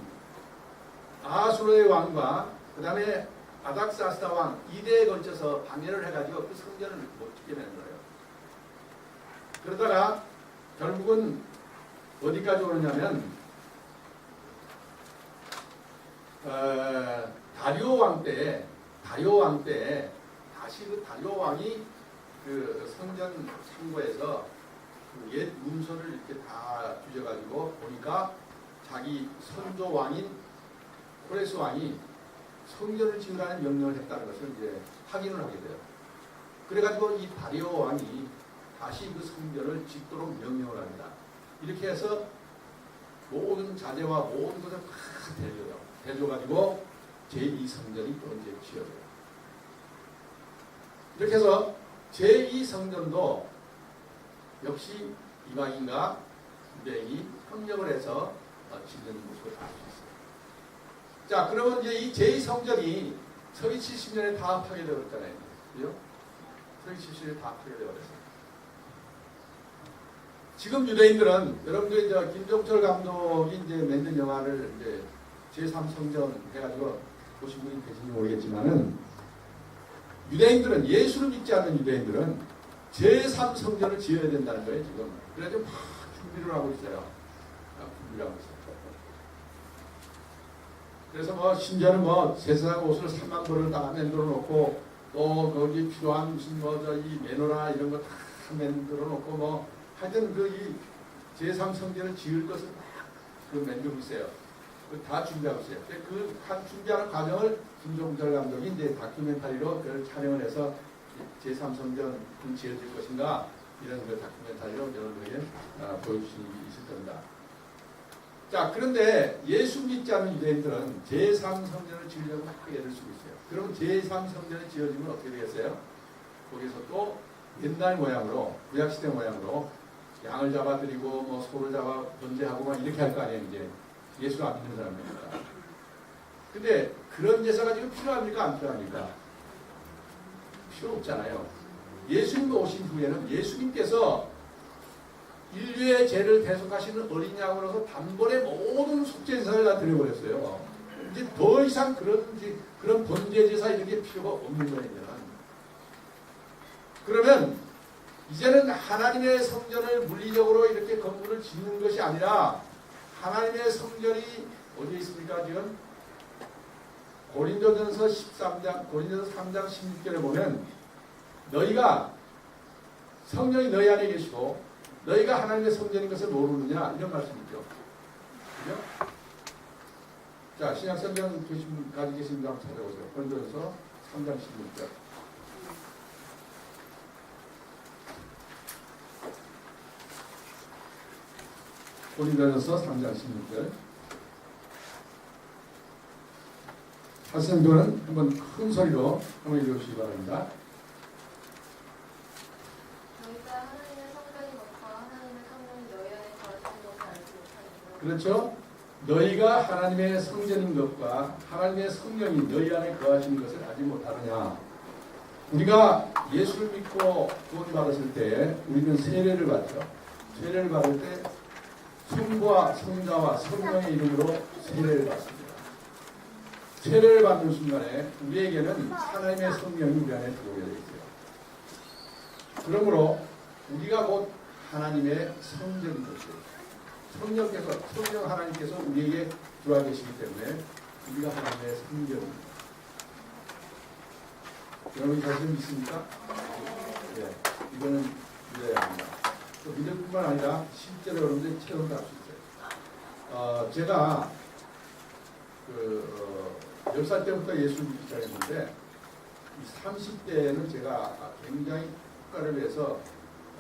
[SPEAKER 5] 아수르의 왕과 그 다음에 아닥사스다 왕 2대에 걸쳐서 방해를 해가지고 그 성전을 못 짓게 되는 거예요. 그러다가 결국은 어디까지 오느냐면 다리오 왕 때 다시 그 다리오 왕이 그 성전 창고에서 그 옛 문서를 이렇게 다 뒤져가지고 보니까 자기 선조 왕인 코레스 왕이 성전을 지으라는 명령을 했다는 것을 이제 확인을 하게 돼요. 그래가지고 이 다리오 왕이 다시 그 성전을 짓도록 명령을 합니다. 이렇게 해서 모든 자재와 모든 것을 다 대줘가지고 제2성전이 또 이제 지어져요. 이렇게 해서 제2성전도 역시 이방인과 유대인이 협력을 해서 짓는 모습을 알 수 있어요. 자, 그러면 이제 이 제2성전이 서기 70년에 다 파괴되었잖아요. 그죠? 서기 70년에 다 파괴되어버렸어요. 지금 유대인들은 여러분들이 이제 김종철 감독이 이제 만든 영화를 이제 제3성전 해가지고 보신 분이 계신지 모르겠지만은 유대인들은 예수를 믿지 않는 유대인들은 제3성전을 지어야 된다는 거예요 지금. 그래서 막 준비를 하고 있어요. 그래서 뭐 심지어는 뭐 세상 옷을 3만 벌을 다 만들어 놓고 또 거기 필요한 무슨 뭐 저 이 매너나 이런 거 다 만들어 놓고 뭐 하여튼 그 이 제3성전을 지을 것을 막 그 만들고 있어요. 다 준비하고 있어요. 그 준비하는 과정을 김종철 감독이 이제 다큐멘터리로 그걸 촬영을 해서 제3성전 지어질 것인가 이런 그 다큐멘터리로 여러분에게 보여주신 일이 있을 겁니다. 자, 그런데 예수 믿지 않는 유대인들은 제3성전을 지으려고 막 애를 쓰고 있어요. 그럼 제3성전이 지어지면 어떻게 되겠어요? 거기서 또 옛날 모양으로 구약시대 모양으로 양을 잡아드리고 뭐 소를 잡아 번제하고 막 이렇게 할 거 아니에요. 이제 예수가 안 믿는 사람이니까. 근데 그런 제사가 지금 필요합니까? 안 필요합니까? 필요 없잖아요. 예수님 오신 후에는 예수님께서 인류의 죄를 대속하시는 어린 양으로서 단번에 모든 속죄제사를 다 드려버렸어요. 이제 더 이상 그런 번제제사 이런 게 필요가 없는 거예요. 그러면 이제는 하나님의 성전을 물리적으로 이렇게 건물을 짓는 것이 아니라 하나님의 성전이 어디에 있습니까? 지금 고린도전서 13장, 고린도전서 3장 16절에 보면 너희가 성령이 너희 안에 계시고 너희가 하나님의 성전인 것을 모르느냐 이런 말씀이 있죠. 그죠? 자, 신약 성경 가지고 계신 분 한번 찾아보세요. 고린도전서 3장 16절. 고린도전서 3장 16절. 하시는 분은 한번 큰 소리로 한번 읽어주시기 바랍니다.
[SPEAKER 2] 너희가 하나님의 성전이 먹고 하나님의 성령이 너희 안에 거하시는 것을 알지 못하느냐.
[SPEAKER 5] 그렇죠? 너희가 하나님의 성전인 것과 하나님의 성령이 너희 안에 거하시는 것을 알지 못하느냐. 우리가 예수를 믿고 구원 받았을 때 우리는 세례를 받죠. 세례를 받을 때 성부와 성자와 성령의 이름으로 세례를 받습니다. 세례를 받는 순간에 우리에게는 하나님의 성령이 우리 안에 들어오게 되어 있어요. 그러므로 우리가 곧 하나님의 성전인 것이에요. 성령 하나님께서 우리에게 들어와 계시기 때문에 우리가 하나님의 성전입니다. 여러분 자신 믿습니까? 네, 이거는 믿어야 합니다. 또 믿을 뿐만 아니라 실제로 여러분들이 체험도 할 수 있어요. 제가 10살 때부터 예수를 믿기 시작했는데 30대에는 제가 굉장히 국가를 위해서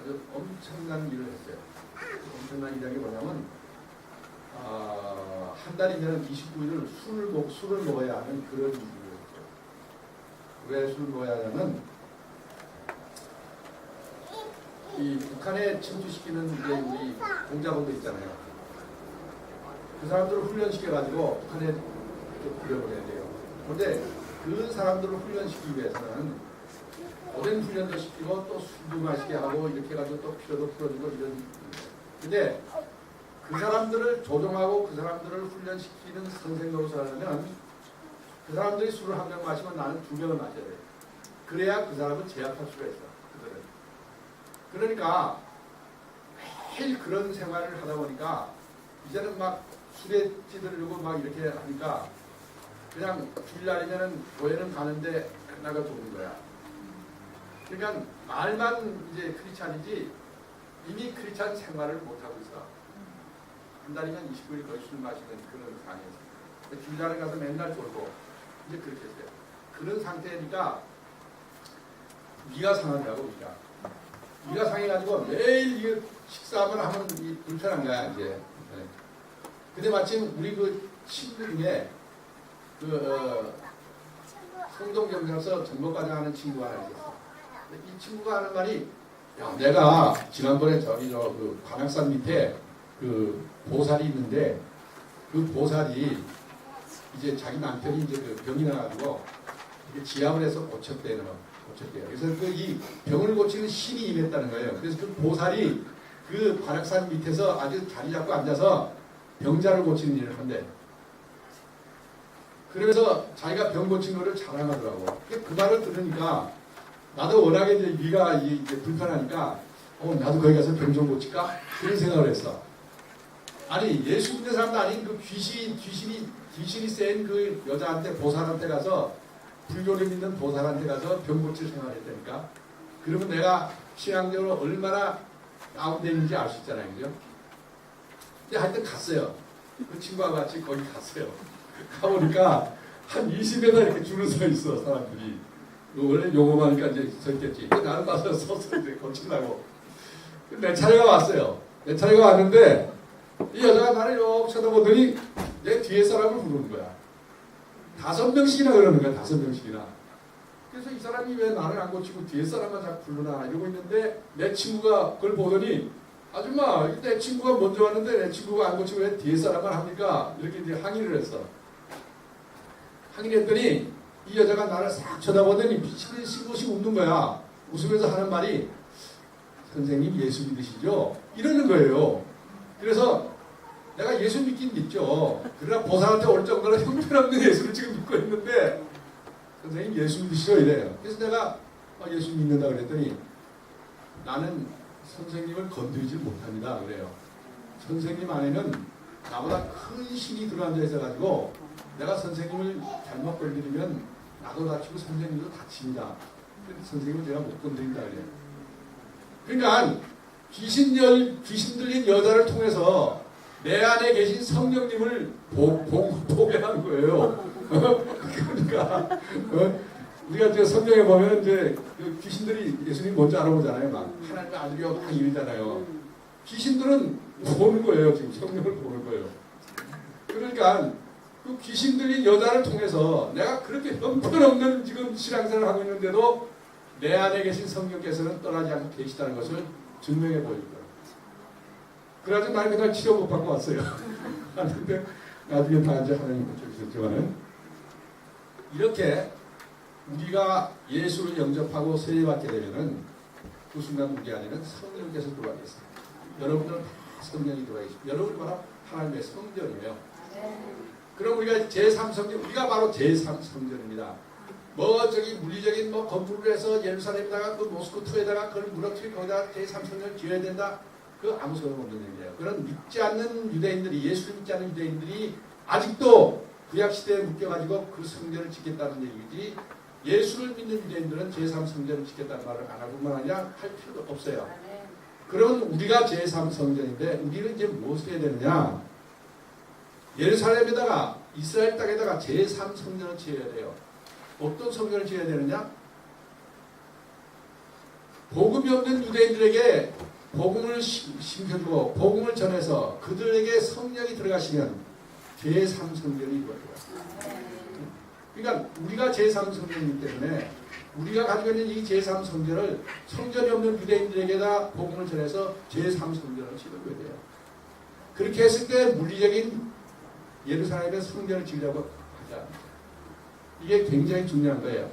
[SPEAKER 5] 아주 엄청난 일을 했어요. 엄청난 일이 뭐냐면 한 달이면 29일을 술을 먹어야 하는 그런 일을 했죠. 왜 술을 먹어야 하냐면 이 북한에 침투시키는 우리 공작원들 있잖아요. 그 사람들을 훈련시켜가지고 북한에 불려보내야 돼요. 그런데 그 사람들을 훈련시키기 위해서는 오랜 훈련도 시키고 또 술도 마시게 하고 이렇게 해가지고 또 피로도 풀어주고 이런. 근데 그 사람들을 조종하고 그 사람들을 훈련시키는 선생 노릇을 하려면 그 사람들이 술을 한 병 마시면 나는 2병을 마셔야 돼. 그래야 그 사람을 제압할 수가 있어. 그들은. 그러니까 매일 그런 생활을 하다 보니까 이제는 막 술에 찌들려고 막 이렇게 하니까 그냥 주일날이면은 교회는 가는데 나가 좋은 거야. 그러니까 말만 이제 크리스찬이지 이미 크리스찬 생활을 못하고 있어. 한 달이면 29일 거의 술 마시는 그런 상황이었어. 주일날에 가서 맨날 졸고 이제 그렇게 했어요. 그런 상태니까 위가 상하더라고. 위가 상해가지고 매일 이게 식사만 하면 이 불편한 거야 이제. 네. 근데 마침 우리 그 친구 중에 성동경찰서 정보과장 하는 친구가 하나 있었어. 이 친구가 하는 말이, 야, 내가 지난번에 저기 그 관악산 밑에 그 보살이 있는데 그 보살이 이제 자기 남편이 이제 그 병이 나가지고 지압을 해서 고쳤대요. 그래서 그 이 병을 고치는 신이 임했다는 거예요. 그래서 그 보살이 그 관악산 밑에서 아주 자리 잡고 앉아서 병자를 고치는 일을 한대. 그러면서 자기가 병 고친 거를 자랑하더라고. 그 말을 들으니까 나도 워낙에 이제 위가 이제 불편하니까 나도 거기 가서 병 좀 고칠까? 그런 생각을 했어. 아니 예수 믿는 사람도 아닌 그 귀신이 센 그 여자한테 보살한테 가서 불교를 믿는 보살한테 가서 병 고칠 생각을 했다니까. 그러면 내가 신앙적으로 얼마나 다운되어 있는지 알 수 있잖아요. 그죠? 근데 하여튼 갔어요. 그 친구와 같이 거기 갔어요. 가보니까 한 20m 이렇게 줄을 서 있어 사람들이. 원래 요거만 하니까 이제 서 있겠지. 나는 가서 서서 이제 고치려고. 내 차례가 왔어요. 내 차례가 왔는데 이 여자가 나를 요 쳐다보더니 내 뒤에 사람을 부르는 거야. 5명씩이나 그러는 거야. 5명씩이나. 그래서 이 사람이 왜 나를 안 고치고 뒤에 사람만 자꾸 부르나 이러고 있는데 내 친구가 그걸 보더니 아줌마 내 친구가 먼저 왔는데 내 친구가 안 고치고 왜 뒤에 사람만 합니까? 이렇게 이제 항의를 했어. 항의를 했더니 이 여자가 나를 싹 쳐다보더니 미치는 싱긋이 웃는 거야. 웃으면서 하는 말이 선생님 예수 믿으시죠? 이러는 거예요. 그래서 내가 예수 믿긴 믿죠. 그러나 보살한테 올 정도로 형편없는 예수를 지금 믿고 있는데 선생님 예수 믿으시죠? 이래요. 그래서 내가 예수 믿는다 그랬더니 나는 선생님을 건드리지 못합니다. 그래요. 선생님 안에는 나보다 큰 신이 들어앉아 있어가지고 내가 선생님을 잘못 건드리면 나도 다치고 선생님도 다칩니다. 그래서 선생님을 제가 못 건드린다 그래요. 그러니까 귀신 들린 여자를 통해서 내 안에 계신 성령님을 보배하는 거예요. 그러니까 우리가 이제 성경에 보면 이제 그 귀신들이 예수님 먼저 알아보잖아요. 막 하나님의 아들이요 막 이러잖아요. 귀신들은 보는 거예요. 지금 성령을 보는 거예요. 그러니까 그 귀신 들린 여자를 통해서 내가 그렇게 형편없는 지금 신앙생활을 하고 있는데도 내 안에 계신 성령께서는 떠나지 않고 계시다는 것을 증명해 보일 거예요. 그래가지고 나는 그날 치료 못 받고 왔어요. 근데 나중에 다 이제 하나님 고쳐주셨지만은 이렇게 우리가 예수를 영접하고 세례받게 되면은 그 순간 우리 안에는 성령께서 들어와 계세요. 여러분들은 다 성령이 들어와 계십니다. 여러분이 바로 하나님의 성전이에요. 그럼 우리가 제3성전, 우리가 바로 제3성전입니다. 뭐 저기 물리적인 뭐 건물을 해서 예루살렘에다가 그 모스크토에다가 그걸 무너뜨리고 거기다가 제3성전을 지어야 된다. 그 아무 소용없는 얘기예요. 그런 믿지 않는 유대인들이, 예수를 믿지 않는 유대인들이 아직도 구약시대에 묶여가지고 그 성전을 짓겠다는 얘기지, 예수를 믿는 유대인들은 제3성전을 짓겠다는 말을 안 할 뿐만 아니라 할 필요도 없어요. 그러면 우리가 제3성전인데 우리는 이제 무엇을 해야 되느냐? 예루살렘에다가 이스라엘 땅에다가 제3성전을 지어야 돼요. 어떤 성전을 지어야 되느냐? 복음이 없는 유대인들에게 복음을 심겨주고 복음을 전해서 그들에게 성령이 들어가시면 제3성전이 이루어져요. 그러니까 우리가 제3성전이기 때문에 우리가 가지고 있는 이 제3성전을 성전이 없는 유대인들에게다 복음을 전해서 제3성전을 지어줘야 돼요. 그렇게 했을 때 물리적인 예루살렘의 성전을 지으려고 하지 않습니다. 이게 굉장히 중요한 거예요.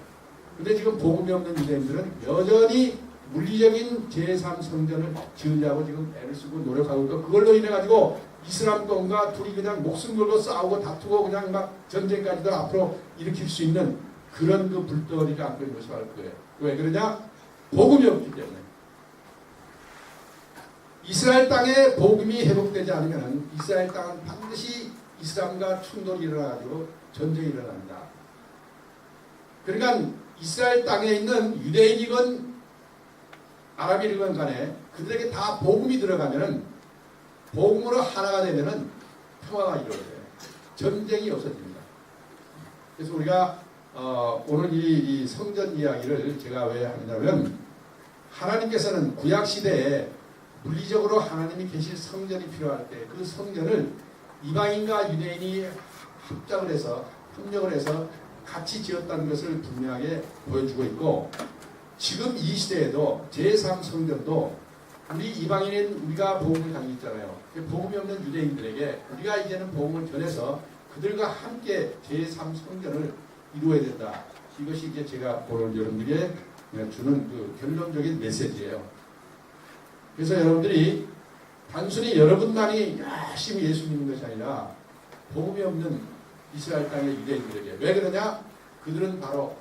[SPEAKER 5] 근데 지금 복음이 없는 유대인들은 여전히 물리적인 제3성전을 지으려고 지금 애를 쓰고 노력하고 있고, 그걸로 인해 가지고 이슬람권과 둘이 그냥 목숨 걸고 싸우고 다투고 그냥 막 전쟁까지도 앞으로 일으킬 수 있는 그런 그 불덩어리를 안고 있는 것이 바로 그거예요. 왜 그러냐? 복음이 없기 때문에. 이스라엘 땅에 복음이 회복되지 않으면 이스라엘 땅은 반드시 이슬람과 충돌이 일어나가지고 전쟁이 일어납니다. 그러니까 이스라엘 땅에 있는 유대인이건 아랍인이건 간에 그들에게 다 복음이 들어가면은 복음으로 하나가 되면은 평화가 이루어져요. 전쟁이 없어집니다. 그래서 우리가 오늘 이 성전 이야기를 제가 왜 하냐면 하나님께서는 구약 시대에 물리적으로 하나님이 계실 성전이 필요할 때 그 성전을 이방인과 유대인이 협력을 해서 같이 지었다는 것을 분명하게 보여주고 있고 지금 이 시대에도 제3성전도 우리 이방인은 우리가 복음을 가지고 있잖아요. 복음이 없는 유대인들에게 우리가 이제는 복음을 전해서 그들과 함께 제3성전을 이루어야 된다. 이것이 이제 제가 오늘 여러분들에게 주는 그 결론적인 메시지예요. 그래서 여러분들이 단순히 여러분만이 열심히 예수 믿는 것이 아니라 복음이 없는 이스라엘 땅의 유대인들에게 왜 그러냐? 그들은 바로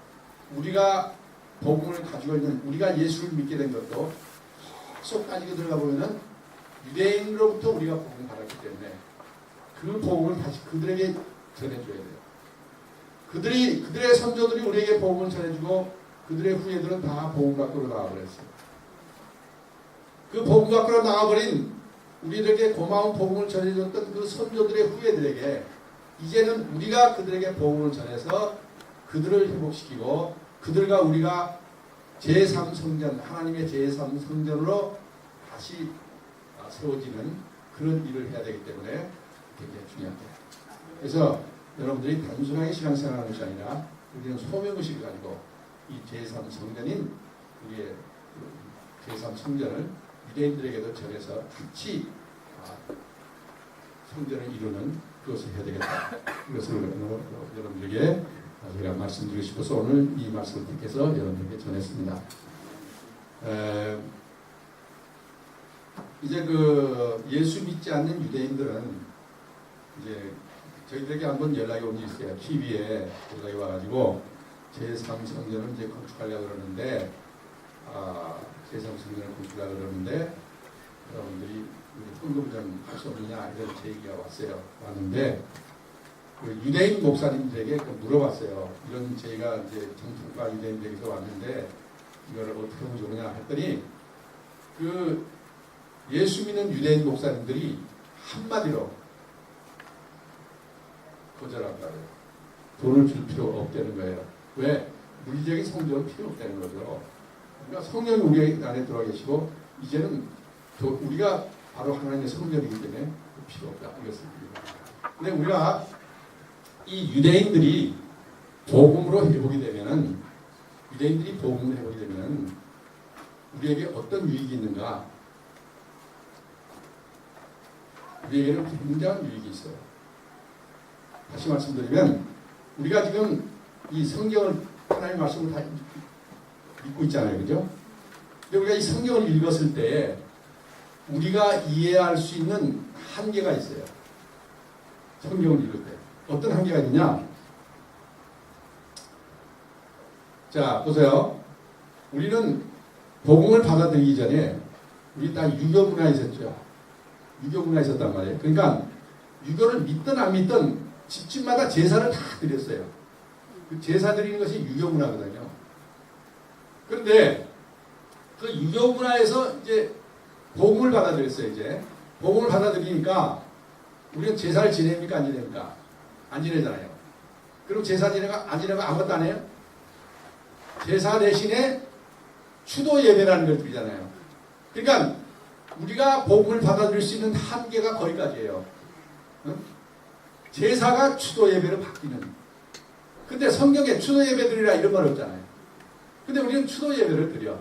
[SPEAKER 5] 우리가 복음을 가지고 있는 우리가 예수를 믿게 된 것도 속 가지고 들어가 보면은 유대인으로부터 우리가 복음을 받았기 때문에 그 복음을 다시 그들에게 전해줘야 돼요. 그들의 선조들이 우리에게 복음을 전해주고 그들의 후예들은 다 복음 밖으로 나와버렸어요. 그 복음 밖으로 나와버린 우리들에게 고마운 복음을 전해줬던 그 선조들의 후예들에게 이제는 우리가 그들에게 복음을 전해서 그들을 회복시키고 그들과 우리가 제3성전 하나님의 제3성전으로 다시 세워지는 그런 일을 해야 되기 때문에 굉장히 중요합니다. 그래서 여러분들이 단순하게 신앙생활하는 것이 아니라 우리는 소명의식을 가지고 이 제3성전인 우리의 제3성전을 유대인들에게도 전해서 같이 성전을 이루는 그것을 해야 되겠다. 이것을 여러분들에게 제가 말씀드리고 싶어서 오늘 이 말씀을 택해서 여러분들에게 전했습니다. 이제 그 예수 믿지 않는 유대인들은 이제 저희들에게 한번 연락이 온 적이 있어요. TV에 연락이 와가지고 제3성전을 이제 건축하려고 그러는데 제3성전을 건축하려고 그러는데 여러분들이 헌금을 좀 할 수 없느냐 이런 제의가 왔는데 그 유대인 목사님들에게 물어봤어요. 이런 제의가 이제 정통파 유대인들에게서 왔는데 이거를 어떻게 하면 좋으냐 했더니 그 예수 믿는 유대인 목사님들이 한마디로 거절한다고요. 돈을 줄 필요 없다는 거예요. 왜? 물리적인 성전은 필요 없다는 거죠. 그러니까 성령이 우리 안에 들어와 계시고 이제는 우리가 바로 하나님의 성전이기 때문에 필요 없다. 이것입니다. 근데 우리가 이 유대인들이 복음으로 회복이 되면은 유대인들이 복음으로 회복이 되면은 우리에게 어떤 유익이 있는가? 우리에게는 굉장한 유익이 있어요. 다시 말씀드리면 우리가 지금 이 성경을 하나님의 말씀을 다 믿고 있잖아요. 그죠? 근데 우리가 이 성경을 읽었을 때 우리가 이해할 수 있는 한계가 있어요. 성경을 읽을 때. 어떤 한계가 있느냐? 자, 보세요. 우리는 복음을 받아들이기 전에 우리 다 유교 문화에 있었죠. 유교 문화에 있었단 말이에요. 그러니까 유교를 믿든 안 믿든 집집마다 제사를 다 드렸어요. 그 제사 드리는 것이 유교 문화거든요. 그런데 그 유교 문화에서 이제 복음을 받아들였어요. 이제 복음을 받아들이니까 우리는 제사를 지냅니까 안 지냅니까? 안 지내잖아요. 그럼 제사 지내가 안 지내가 아무것도 안 해요? 제사 대신에 추도 예배라는 걸 드리잖아요. 그러니까 우리가 복음을 받아들일 수 있는 한계가 거기까지예요. 응? 제사가 추도 예배로 바뀌는. 근데 성경에 추도 예배 드리라 이런 말 없잖아요. 근데 우리는 추도 예배를 드려.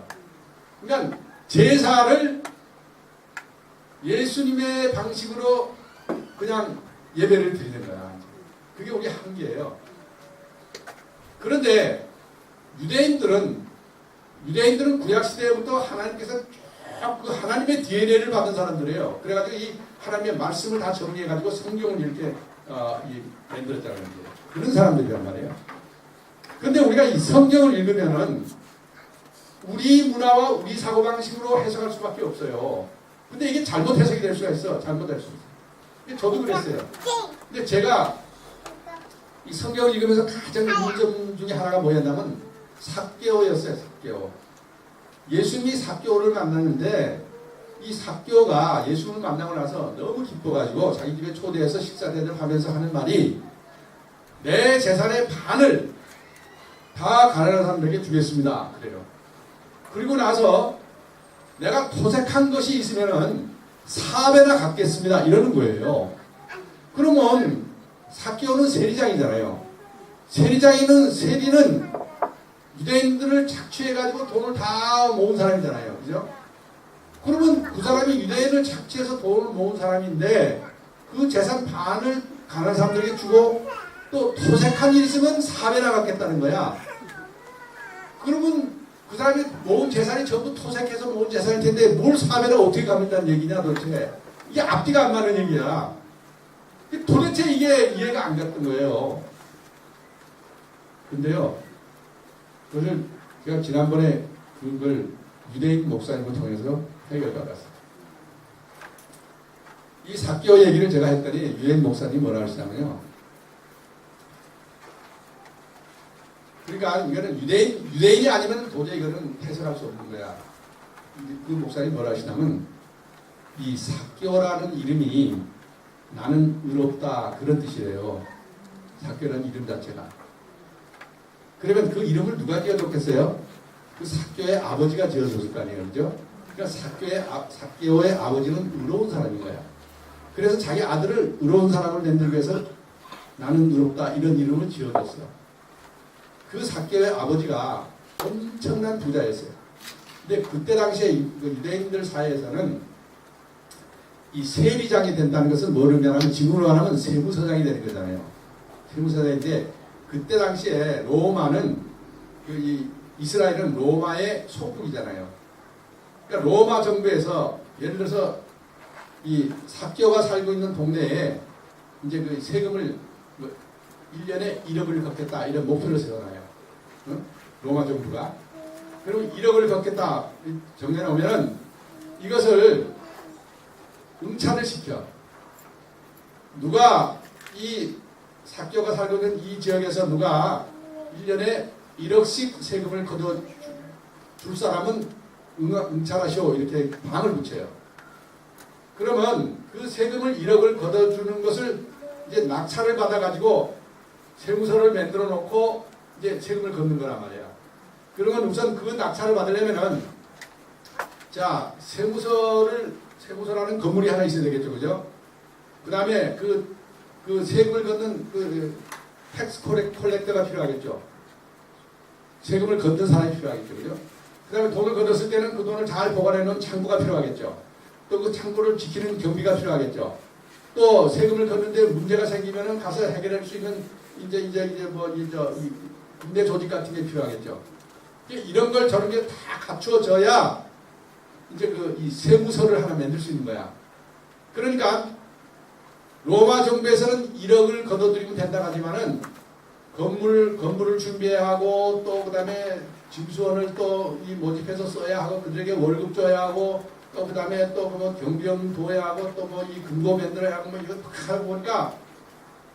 [SPEAKER 5] 그러니까 제사를 예수님의 방식으로 그냥 예배를 드리는 거야. 그게 우리 한계예요. 그런데 유대인들은 구약시대부터 하나님께서 그 하나님의 DNA를 받은 사람들이에요. 그래가지고 이 하나님의 말씀을 다 정리해가지고 성경을 이렇게 만들었다는 거예요. 그런 사람들이란 말이에요. 근데 우리가 이 성경을 읽으면은 우리 문화와 우리 사고방식으로 해석할 수밖에 없어요. 근데 이게 잘못 해석이 될 수가 있어. 잘못될 수 있어. 저도 그랬어요. 근데 제가 이 성경을 읽으면서 가장 문점 중에 하나가 뭐였냐면 삭개오였어요. 삭개오. 예수님이 삭개오를 만났는데 이 삭개오가 예수님을 만나고 나서 너무 기뻐가지고 자기 집에 초대해서 식사 대접하면서 하는 말이 내 재산의 반을 다 가난한 사람들에게 주겠습니다. 그래요. 그리고 나서 내가 토색한 것이 있으면은 4배나 갚겠습니다. 이러는 거예요. 그러면 삭개오는 세리장이잖아요. 세리는 유대인들을 착취해가지고 돈을 다 모은 사람이잖아요. 그죠? 그러면 그 사람이 유대인을 착취해서 돈을 모은 사람인데 그 재산 반을 가난한 사람들에게 주고 또 토색한 일 있으면 4배나 갚겠다는 거야. 그러면 그 사람이 모은 재산이 전부 토색해서 모은 재산일 텐데 뭘 4배나 어떻게 갚는다는 얘기냐 도대체. 이게 앞뒤가 안 맞는 얘기야. 도대체 이게 이해가 안 갔던 거예요. 근데요, 그걸 제가 지난번에 그걸 유대인 목사님을 통해서 해결받았어요. 이 삭개오 얘기를 제가 했더니 유대인 목사님이 뭐라 하시냐면요. 그러니까 이거는 유대인이 아니면 도저히 이거는 해석할 수 없는 거야. 그 목사님이 뭐라 하시냐면 이 삭개오라는 이름이 나는 의롭다 그런 뜻이래요. 삭개오라는 이름 자체가. 그러면 그 이름을 누가 지어줬겠어요? 그 삭개오의 아버지가 지어줬을 거 아니에요. 그죠? 그러니까 삭개오의 아버지는 의로운 사람인 거야. 그래서 자기 아들을 의로운 사람을 만들기 위해서 나는 의롭다 이런 이름을 지어줬어. 그 삭개오의 아버지가 엄청난 부자였어요. 근데 그때 당시에 유대인들 사이에서는 이 세리장이 된다는 것은 뭐를 의미하냐면 지금으로 말하면 세무서장이 되는 거잖아요. 세무서장인데 그때 당시에 로마는 이스라엘은 로마의 속국이잖아요. 그러니까 로마 정부에서 예를 들어서 이 삭개오가 살고 있는 동네에 이제 그 세금을 1년에 1억을 걷겠다 이런 목표를 세워놔요. 응? 로마 정부가. 그럼 1억을 걷겠다 정년에 오면은 이것을 응찰을 시켜. 누가 이 삭개오가 살고 있는 이 지역에서 누가 1년에 1억씩 세금을 걷어줄 사람은 응찰하시오 이렇게 방을 붙여요. 그러면 그 세금을 1억을 걷어주는 것을 이제 낙찰을 받아가지고 세무서를 만들어 놓고 이제 세금을 걷는 거란 말이야. 그러면 우선 그 낙찰을 받으려면은 자 세무서라는 건물이 하나 있어야 되겠죠, 그죠? 그 다음에 그 세금을 걷는 그 텍스 콜렉터가 필요하겠죠. 세금을 걷는 사람이 필요하겠죠, 그죠? 그 다음에 돈을 걷었을 때는 그 돈을 잘 보관해 놓은 창구가 필요하겠죠. 또 그 창구를 지키는 경비가 필요하겠죠. 또 세금을 걷는데 문제가 생기면은 가서 해결할 수 있는 임대 조직 같은 게 필요하겠죠. 이런 걸 저런 게 다 갖추어져야 이제 이 세무서를 하나 만들 수 있는 거야. 그러니까 로마 정부에서는 1억을 걷어들이면 된다 하지만은 건물을 준비해야 하고 또 그다음에 짐수원을 또 모집해서 써야 하고 그들에게 월급 줘야 하고 또 그다음에 또 뭐 경비원 둬야 하고 또 뭐 이 금고 만들어야 하고 뭐 이거 하다 보니까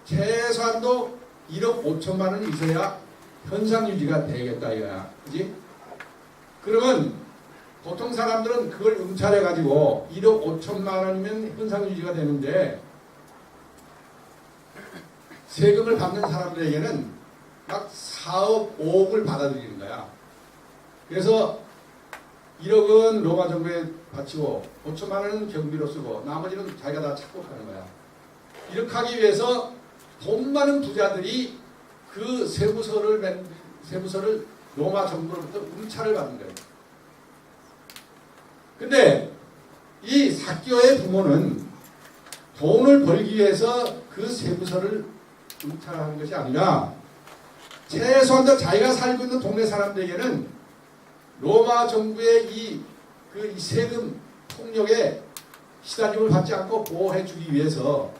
[SPEAKER 5] 최소한도 1억 5천만 원이 있어야 현상 유지가 되겠다 이거야. 그지? 그러면 보통 사람들은 그걸 응찰해 가지고 1억 5천만 원이면 현상 유지가 되는데 세금을 받는 사람들에게는 막 4억, 5억을 받아들이는 거야. 그래서 1억은 로마 정부에 바치고 5천만 원은 경비로 쓰고 나머지는 자기가 다 착복하는 거야. 이렇게 하기 위해서 돈 많은 부자들이 그 세무서를 로마 정부로부터 응찰을 받는 거예요. 근데 이 삭개오의 부모는 돈을 벌기 위해서 그 세무서를 응찰하는 것이 아니라 최소한도 자기가 살고 있는 동네 사람들에게는 로마 정부의 그 이 세금 폭력에 시달림을 받지 않고 보호해주기 위해서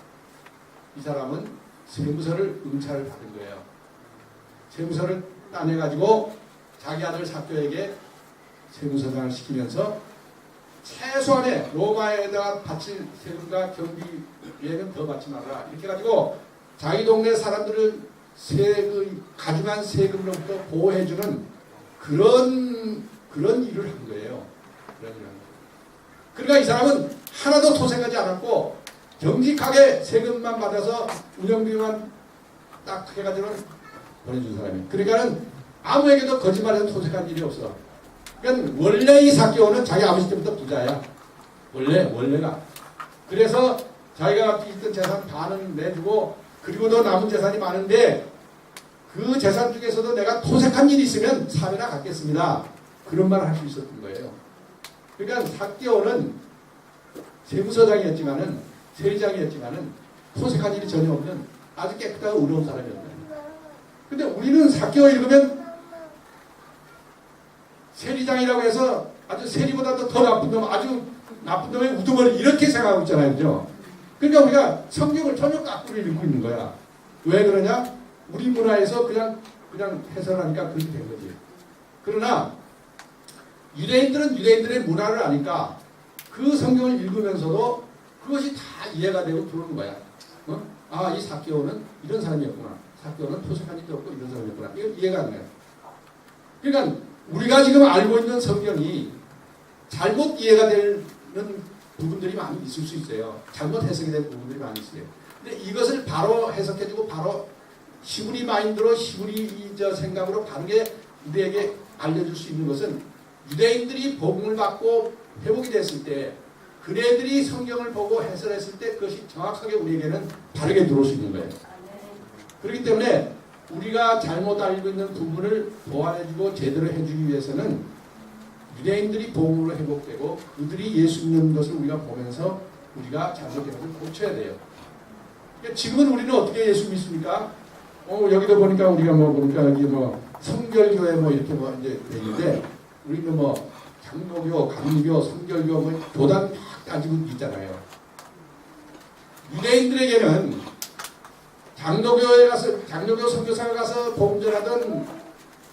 [SPEAKER 5] 이 사람은 세무서를 응찰을 받은 거예요. 세무서를 따내가지고 자기 아들 삭개오에게 세무서장을 시키면서 최소한의 로마에다가 바칠 세금과 경비 외에는 더 받지 말아라. 이렇게 해가지고 자기 동네 사람들을 가중한 세금으로부터 보호해주는 그런 일을 한 거예요. 그런 일을 한 거예요. 그러니까 이 사람은 하나도 토색하지 않았고 정직하게 세금만 받아서 운영비만 딱 해가지고는 보내준 사람이에요. 그러니까는 아무에게도 거짓말해서 토색한 일이 없어. 그러니까 원래 이 삭개오는 자기 아버지 때부터 부자야. 원래가. 그래서 자기가 갖고 있던 재산 반은 내주고 그리고 더 남은 재산이 많은데 그 재산 중에서도 내가 토색한 일이 있으면 사면하 갖겠습니다. 그런 말을 할 수 있었던 거예요. 그러니까 삭개오는 세무서장이었지만은 세리장이었지만은 토색한 일이 전혀 없는 아주 깨끗하고 의로운 사람이었다. 근데 우리는 삭개오 읽으면 세리장이라고 해서 아주 세리보다도 더 나쁜 놈, 아주 나쁜 놈의 우두머리 이렇게 생각하고 있잖아요. 그죠? 그러니까 우리가 성경을 전혀 거꾸로 읽고 있는 거야. 왜 그러냐? 우리 문화에서 그냥 해설하니까 그렇게 된 거지. 그러나 유대인들은 유대인들의 문화를 아니까 그 성경을 읽으면서도 그것이 다 이해가 되고 들어오는 거야. 아, 이 삭개오는 이런 사람이었구나. 삭개오는 토색한 일도 없고 이런 사람이었구나. 이거 이해가 안 돼요. 그러니까 우리가 지금 알고 있는 성경이 잘못 이해가 되는 부분들이 많이 있을 수 있어요. 잘못 해석이 된 부분들이 많이 있어요. 근데 이것을 바로 해석해주고 바로 히브리 마인드로 히브리 생각으로 바르게 우리에게 알려줄 수 있는 것은 유대인들이 복음을 받고 회복이 됐을 때 그네들이 성경을 보고 해설했을 때 그것이 정확하게 우리에게는 바르게 들어올 수 있는 거예요. 그렇기 때문에 우리가 잘못 알고 있는 부분을 보완해주고 제대로 해주기 위해서는 유대인들이 복음으로 회복되고 그들이 예수 믿는 것을 우리가 보면서 우리가 잘못된 것을 고쳐야 돼요. 그러니까 지금은 우리는 어떻게 예수 믿습니까? 여기도 보니까 우리가 보니까 여기 성결교회 이렇게 이제 돼 있는데 우리는 장로교, 감리교, 성결교 교단 막 가지고 있잖아요. 유대인들에게는 장로교에 가서 장로교 선교사가 가서 복음 전하든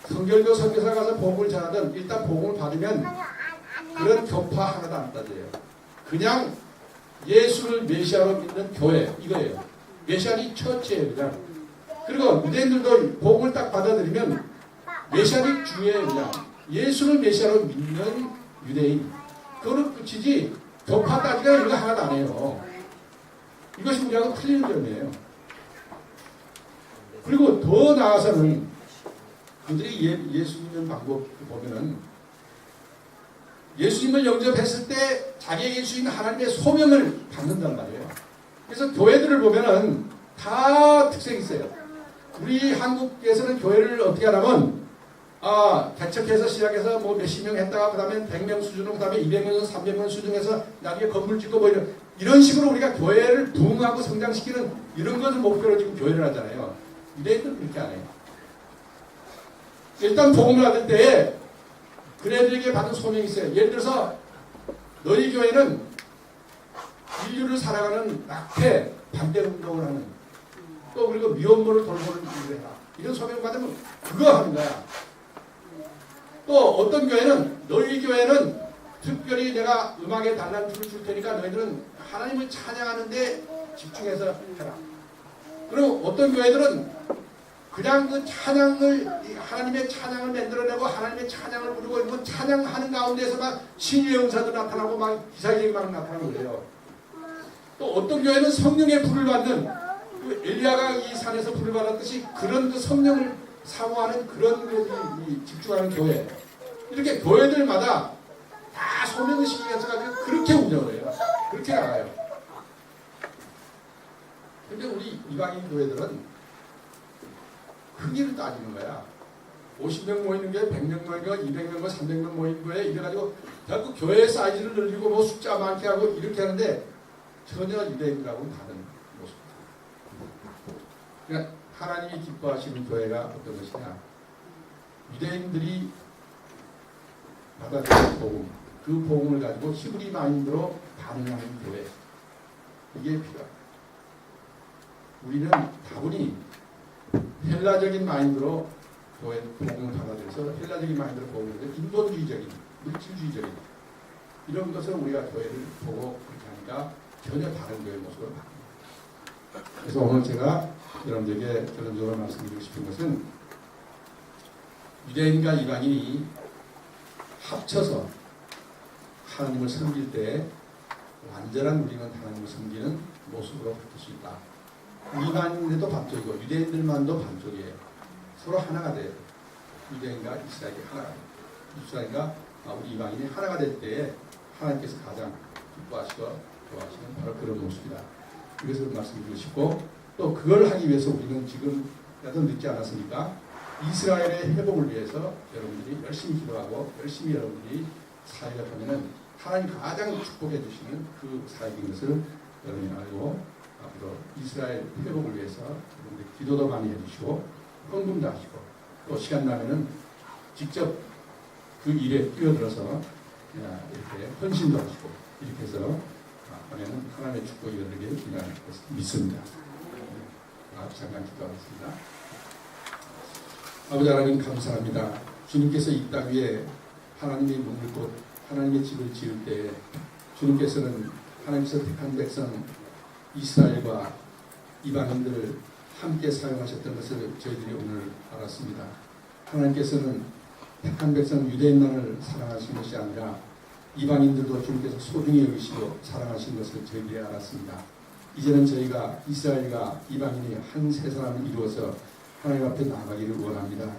[SPEAKER 5] 성결교 선교사가 가서 복음을 전하든 일단 복음을 받으면 그런 교파 하나도 안 따져요. 그냥 예수를 메시아로 믿는 교회 이거예요. 메시아니 처치예요. 그냥. 그리고 유대인들도 복음을 딱 받아들이면 메시아니 주예요. 그냥. 예수를 메시아로 믿는 유대인. 그거는 끝이지 교파 따지가 이거 하나도 안 해요. 이것이 우리하고 틀리는 점이에요. 그리고 더 나아가서는 그들이 예수 믿는 방법 보면은 예수님을 영접했을 때 자기에게 주신 하나님의 소명을 받는단 말이에요. 그래서 교회들을 보면은 다 특색이 있어요. 우리 한국에서는 교회를 어떻게 하냐면 개척해서 시작해서 몇십 명 했다가 그 다음에 100명 수준으로 그 다음에 200명, 300명 수준에서 나중에 건물 짓고 이런 식으로 우리가 교회를 부흥하고 성장시키는 이런 것을 목표로 지금 교회를 하잖아요. 유대인들은 그렇게 안 해요. 일단 복음을 받을 때에 그네들에게 받은 소명이 있어요. 예를 들어서 너희 교회는 인류를 살아가는 낙태 반대 운동을 하는 또 그리고 미혼모를 돌보는 일을 해라. 이런 소명을 받으면 그거 하는 거야. 또 어떤 교회는 너희 교회는 특별히 내가 음악에 단란줄을 줄 테니까 너희들은 하나님을 찬양하는데 집중해서 해라. 그리고 어떤 교회들은 그냥 그 찬양을 하나님의 찬양을 만들어내고 하나님의 찬양을 부르고 이건 찬양하는 가운데서 막 신유의 은사도 나타나고 막 기사일이 막 나타나고 그래요. 또 어떤 교회는 성령의 불을 받는 그 엘리야가 이 산에서 불을 받았듯이 그런 그 성령을 사모하는 그런 것이 집중하는 교회. 이렇게 교회들마다 다 소명의식이 있어가지고 그렇게 운영을 해요. 그렇게 나가요. 근데 우리 이방인 교회들은 크기를 따지는 거야. 50명 모이는 교회, 100명 모이는 교회, 200명, 300명 모이는 교회 이래가지고 자꾸 교회 사이즈를 늘리고 숫자 많게 하고 이렇게 하는데 전혀 유대인들하고는 다른 모습입니다. 그러니까 하나님이 기뻐하시는 교회가 어떤 것이냐. 유대인들이 받아들인 복음, 그 복음을 가지고 히브리 마인드로 반응하는 교회, 이게 필요합니다. 우리는 다분히 헬라적인 마인드로 교회 복음을 받아들여서 헬라적인 마인드로 복음을 받아들여서 인본주의적인, 물질주의적인 이런 것을 우리가 교회를 보고 그렇게 하니까 전혀 다른 교회 모습으로 바뀝니다. 그래서 오늘 제가 여러분들에게 결론적으로 말씀드리고 싶은 것은 유대인과 이방인이 합쳐서 하나님을 섬길 때 완전한 우리는 하나님을 섬기는 모습으로 바뀔 수 있다. 이방인들도 반쪽이고 유대인들만도 반쪽이에요. 서로 하나가 돼요. 유대인과 이스라엘이 하나가 돼요. 이스라엘과 우리 이방인이 하나가 될 때에 하나님께서 가장 기뻐하시고 좋아하시는 바로 그런 모습이다. 이것을 말씀드리고 싶고, 또 그걸 하기 위해서 우리는 지금 나도 늦지 않았으니까 이스라엘의 회복을 위해서 여러분들이 열심히 기도하고 열심히 여러분들이 사역을 하면은 하나님 가장 축복해 주시는 그 사역인 것을 여러분이 알고, 앞으로 이스라엘 회복을 위해서 여러분들이 기도도 많이 해주시고 헌금도 하시고, 또 시간 나면은 직접 그 일에 뛰어들어서 이렇게 헌신도 하시고 이렇게 해서 하면은 하나님의 축복이 여러분에게 기능할 것을 믿습니다. 잠깐 기도하겠습니다. 아버지 하나님 감사합니다. 주님께서 이 땅 위에 하나님의 문을 곧 하나님의 집을 지을 때 주님께서는 하나님께서 택한 백성 이스라엘과 이방인들을 함께 사용하셨던 것을 저희들이 오늘 알았습니다. 하나님께서는 택한 백성 유대인만을 사랑하신 것이 아니라 이방인들도 주님께서 소중히 여기시고 사랑하신 것을 저희들이 알았습니다. 이제는 저희가 이스라엘과 이방인이 한 세 사람을 이루어서 하나님 앞에 나아가기를 원합니다.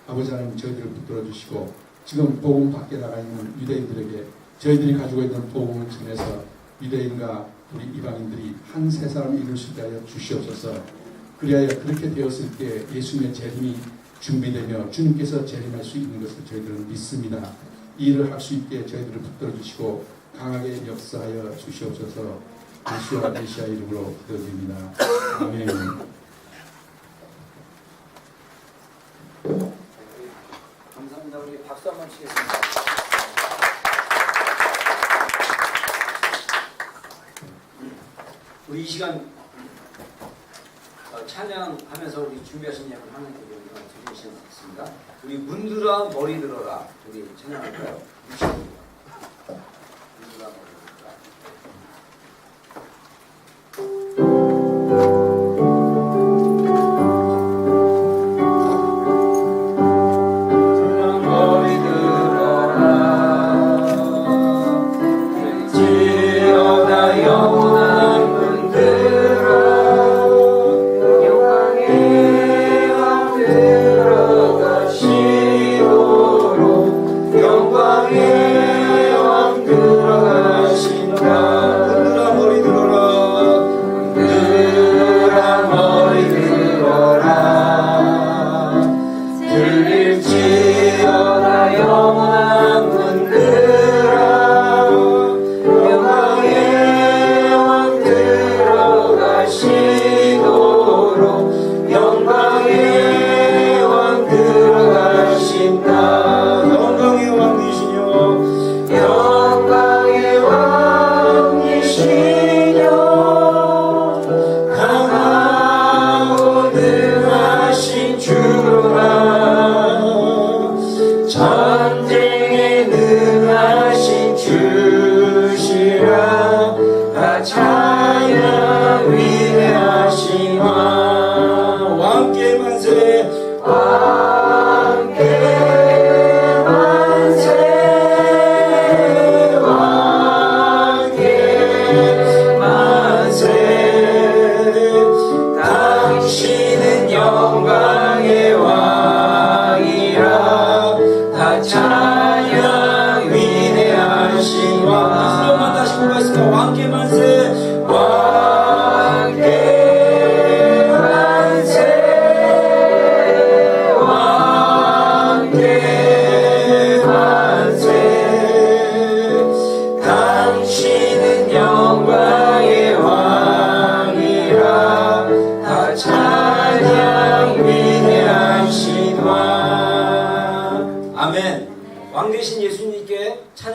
[SPEAKER 5] 아버지 하나님 저희들을 붙들어 주시고 지금 복음 밖에 나가 있는 유대인들에게 저희들이 가지고 있는 복음을 전해서 유대인과 우리 이방인들이 한 세 사람을 이룰 수 있게 하여 주시옵소서. 그리하여 그렇게 되었을 때 예수님의 재림이 준비되며 주님께서 재림할 수 있는 것을 저희들은 믿습니다. 이 일을 할 수 있게 저희들을 붙들어 주시고 강하게 역사하여 주시옵소서. 예수와 메시아 이름으로 기도드립니다. 아멘.
[SPEAKER 1] 감사합니다. 우리 박수 한번 치겠습니다. 우리 이 시간 찬양하면서 우리 준비하신 예물 하나님께 드리겠습니다. 우리 문들아 머리 들어라. 우리 찬양할까요? 문들아 머리 들어라.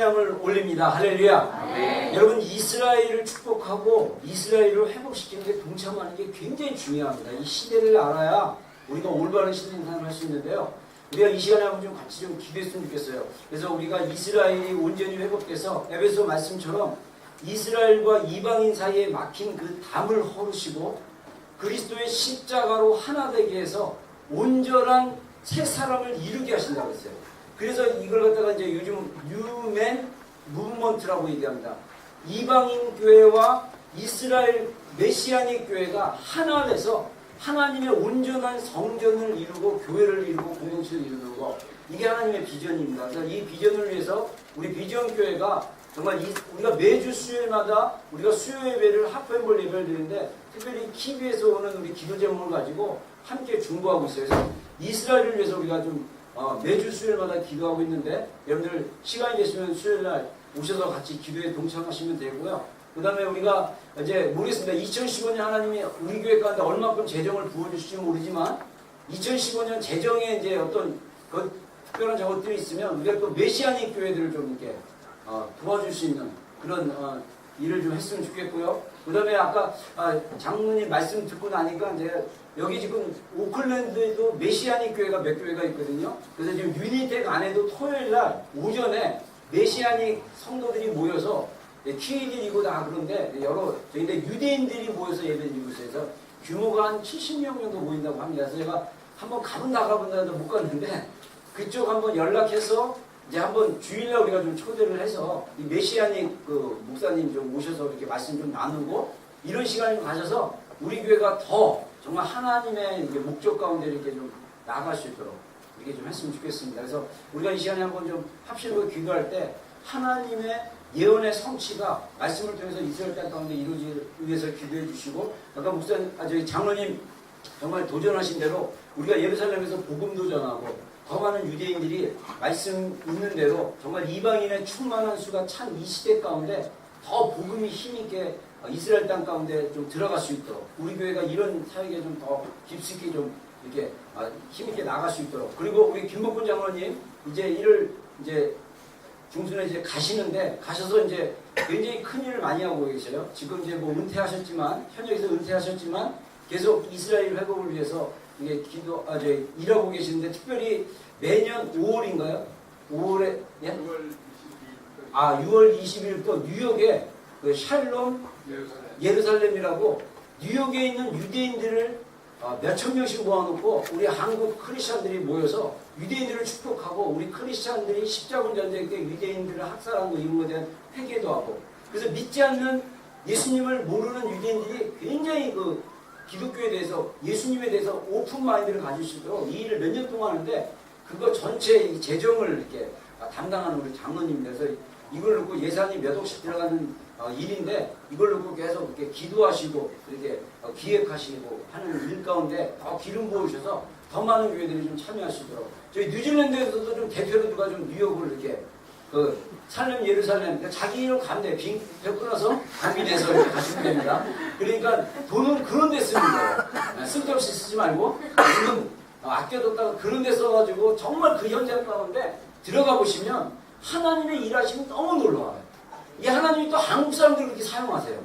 [SPEAKER 1] 찬양을 올립니다. 할렐루야. 여러분, 이스라엘을 축복하고 이스라엘을 회복시키는 게 동참하는 게 굉장히 중요합니다. 이 시대를 알아야 우리가 올바른 시대 생산을 할 수 있는데요. 우리가 이 시간에 한번 좀 같이 좀 기도했으면 좋겠어요. 그래서 우리가 이스라엘이 온전히 회복돼서 에베소 말씀처럼 이스라엘과 이방인 사이에 막힌 그 담을 허르시고 그리스도의 십자가로 하나 되게 해서 온전한 새 사람을 이루게 하신다고 했어요. 그래서 이걸 갖다가 이제 요즘 뉴맨 무브먼트라고 얘기합니다. 이방인 교회와 이스라엘 메시아닉 교회가 하나 돼서 하나님의 온전한 성전을 이루고 교회를 이루고 공동체를 이루고, 이게 하나님의 비전입니다. 그래서 이 비전을 위해서 우리 비전 교회가 정말 우리가 매주 수요일마다 우리가 수요 예배를 하프앤볼 예배를 드리는데, 특별히 키비에서 오는 우리 기도 제목을 가지고 함께 중보하고 있어요. 그래서 이스라엘을 위해서 우리가 좀 매주 수요일마다 기도하고 있는데, 여러분들 시간이 되시면 수요일날 오셔서 같이 기도에 동참하시면 되고요. 그 다음에 우리가 이제 모르겠습니다. 2015년 하나님이 우리 교회 가운데 얼마큼 재정을 부어주실지 모르지만 2015년 재정에 이제 어떤 그 특별한 작업들이 있으면 우리가 또 메시아닉 교회들을 좀 이렇게 도와줄 수 있는 그런 일을 좀 했으면 좋겠고요. 그 다음에 아까 장로님 말씀 듣고 나니까 이제 여기 지금 오클랜드에도 메시아닉 교회가 몇 교회가 있거든요. 그래서 지금 유니텍 안에도 토요일날 오전에 메시아닉 성도들이 모여서 키위들이고 다 그런데 여러 저희인데 유대인들이 모여서 예배드리고 있어요. 그래서 규모가 한 70명 정도 모인다고 합니다. 그래서 제가 한번 가본다 해도 못 갔는데 그쪽 한번 연락해서 이제 한번 주일날 우리가 좀 초대를 해서 이 메시아닉 그 목사님 좀 오셔서 이렇게 말씀 좀 나누고 이런 시간을 좀 가져서 우리 교회가 더 정말 하나님의 목적 가운데 이렇게 좀 나아갈 수 있도록 이렇게 좀 했으면 좋겠습니다. 그래서 우리가 이 시간에 한번 좀 합심으로 기도할 때 하나님의 예언의 성취가 말씀을 통해서 이스라엘 땅 가운데 이루어지기 위해서 기도해 주시고, 아까 목사님, 저희 장로님 정말 도전하신 대로 우리가 예루살렘에서 복음도 전하고 더 많은 유대인들이 말씀 있는 대로 정말 이방인의 충만한 수가 참 이 시대 가운데 더 복음이 힘있게 이스라엘 땅 가운데 좀 들어갈 수 있도록 우리 교회가 이런 사역에 좀 더 깊숙이 좀 이렇게 힘있게 나갈 수 있도록, 그리고 우리 김복근 장로님 이제 일을 이제 중순에 이제 가시는데 가셔서 이제 굉장히 큰 일을 많이 하고 계셔요. 지금 이제 뭐 은퇴하셨지만 현역에서 은퇴하셨지만 계속 이스라엘 회복을 위해서 이게 일하고 계시는데 특별히 매년 5월인가요? 5월에 6월 20일부터 뉴욕에 그 샬롬 예루살렘이라고 뉴욕에 있는 유대인들을 몇천 명씩 모아놓고 우리 한국 크리스찬들이 모여서 유대인들을 축복하고 우리 크리스찬들이 십자군 전쟁 때 유대인들을 학살한 거 이런 거에 대한 회개도 하고, 그래서 믿지 않는 예수님을 모르는 유대인들이 굉장히 그 기독교에 대해서 예수님에 대해서 오픈 마인드를 가질 수 있도록 이 일을 몇 년 동안 하는데 그거 전체 이 재정을 이렇게 담당하는 우리 장로님들, 그래서 이걸 놓고 예산이 몇 억씩 들어가는 일인데 이걸 놓고 계속 이렇게 기도하시고 이렇게 기획하시고 하는 일 가운데 더 기름 부으셔서 더 많은 교회들이 좀 참여하시도록, 저희 뉴질랜드에서도 좀 대표로 누가 좀 뉴욕을 이렇게 그 살렘 예루살렘, 그러니까 자기 이름 가면 배 끊어서 감비돼서 이렇게 가시면 됩니다. 그러니까 돈은 그런 데 쓰는 거예요. 쓸데없이 쓰지 말고 지금 아껴뒀다가 그런 데 써가지고 정말 그 현장 가운데 들어가 보시면 하나님의 일하심이 너무 놀라워요. 이 하나님이 또 한국 사람들을 그렇게 사용하세요.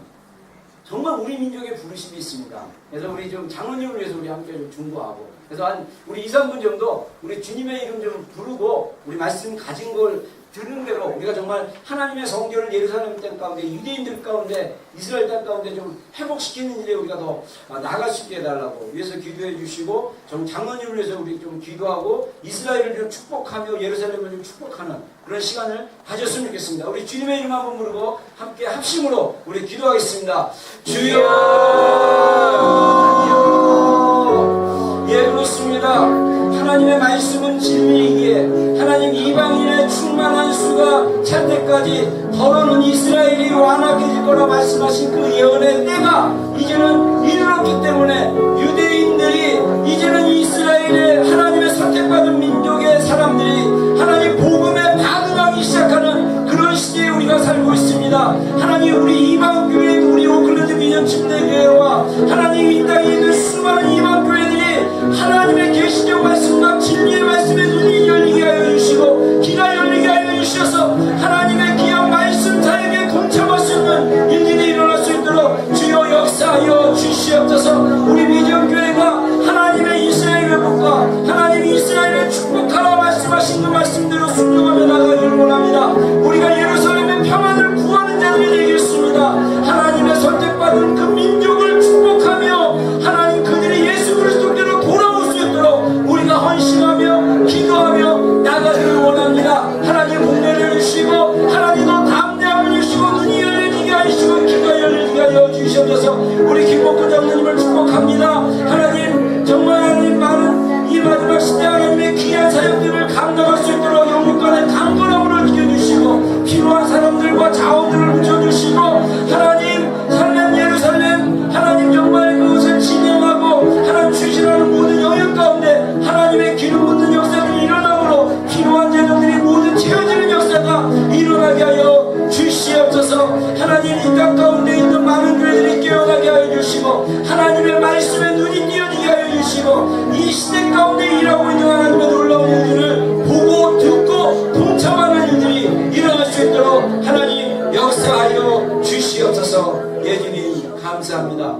[SPEAKER 1] 정말 우리 민족의 부르심이 있습니다. 그래서 우리 좀 장로님을 위해서 우리 함께 좀 중보하고, 그래서 한 우리 2, 3분 정도 우리 주님의 이름 좀 부르고 우리 말씀 가진 걸 들은 대로 우리가 정말 하나님의 성전을 예루살렘 땅 가운데 유대인들 가운데 이스라엘 땅 가운데 좀 회복시키는 일에 우리가 더 나아갈 수 있게 해달라고 위해서 기도해 주시고, 좀 장로님을 위해서 우리 좀 기도하고 이스라엘을 좀 축복하며 예루살렘을 좀 축복하는 그런 시간을 가졌으면 좋겠습니다. 우리 주님의 이름 한번 부르고 함께 합심으로 우리 기도하겠습니다. 주여! 예, 그렇습니다. 하나님의 말씀은 진리이기에 하나님 이방인의 충만한 수가 찰 때까지 더러는 이스라엘이 완악해질 거라 말씀하신 그 예언의 때가 이제는 이르렀기 때문에 유대인들이 이제는 이스라엘의 하나님의 선택받은 민족의 사람들이 하나님 복음에 반응하기 시작하는 그런 시대에 우리가 살고 있습니다. 하나님 우리 이방교회도 우리 오클랜드 비전 침례교회와 하나님 이 땅에 있는 수많은 이방교회들이 하나님의 계시적 말씀과 진리의 말씀에 눈이 열리게 하여 주시고 귀가 열리게 하여 주셔서 하나님의 주시옵소서. 이 시대 가운데 일하고 있는 하나님의 놀라운 일들을 보고 듣고 동참하는 일들이 일어날 수 있도록 하나님 역사하여 주시옵소서. 예수님 감사합니다.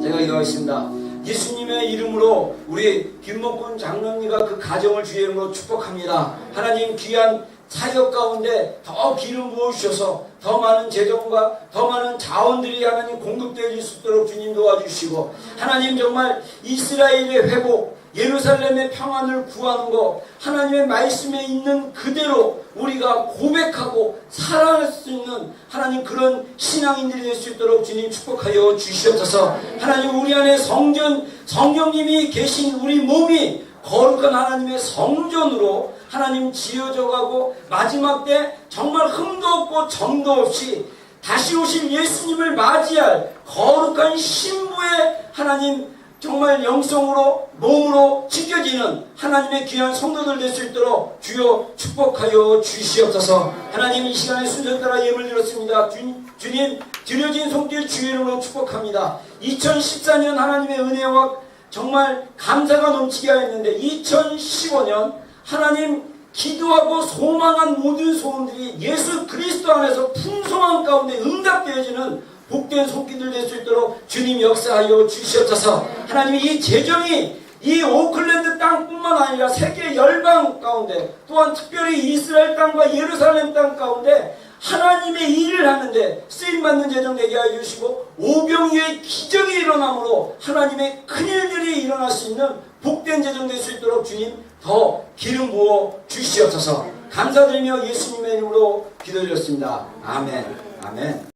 [SPEAKER 1] 제가 기도하겠습니다. 예수님의 이름으로 우리 김목군 장로님과 그 가정을 주의 이름으로 축복합니다. 하나님 귀한 사역 가운데 더 기름 부어주셔서 더 많은 재정과 더 많은 자원들이 하나님 공급되어질 수 있도록 주님 도와주시고, 하나님 정말 이스라엘의 회복, 예루살렘의 평안을 구하는 것, 하나님의 말씀에 있는 그대로 우리가 고백하고 살아갈 수 있는 하나님 그런 신앙인들이 될 수 있도록 주님 축복하여 주시옵소서. 하나님 우리 안에 성령님이 계신 우리 몸이 거룩한 하나님의 성전으로 하나님 지어져 가고, 마지막 때 정말 흠도 없고 점도 없이 다시 오실 예수님을 맞이할 거룩한 신부의 하나님 정말 영성으로 몸으로 지켜지는 하나님의 귀한 성도들 될 수 있도록 주여 축복하여 주시옵소서. 하나님 이 시간에 순서 따라 예물 드렸습니다. 주님 드려진 손길 주의 이름으로 축복합니다. 2014년 하나님의 은혜와 정말 감사가 넘치게 하였는데 2015년 하나님 기도하고 소망한 모든 소원들이 예수 그리스도 안에서 풍성한 가운데 응답되어지는 복된 손길들 될 수 있도록 주님 역사하여 주시옵소서. 하나님 이 재정이 이 오클랜드 땅뿐만 아니라 세계 열방 가운데, 또한 특별히 이스라엘 땅과 예루살렘 땅 가운데 하나님의 일을 하는데 쓰임받는 재정 되게 하여 주시고, 오병이의 기적이 일어나므로 하나님의 큰일들이 일어날 수 있는 복된 재정 될 수 있도록 주님 더 기름 부어 주시옵소서. 감사드리며 예수님의 이름으로 기도드렸습니다. 아멘. 아멘.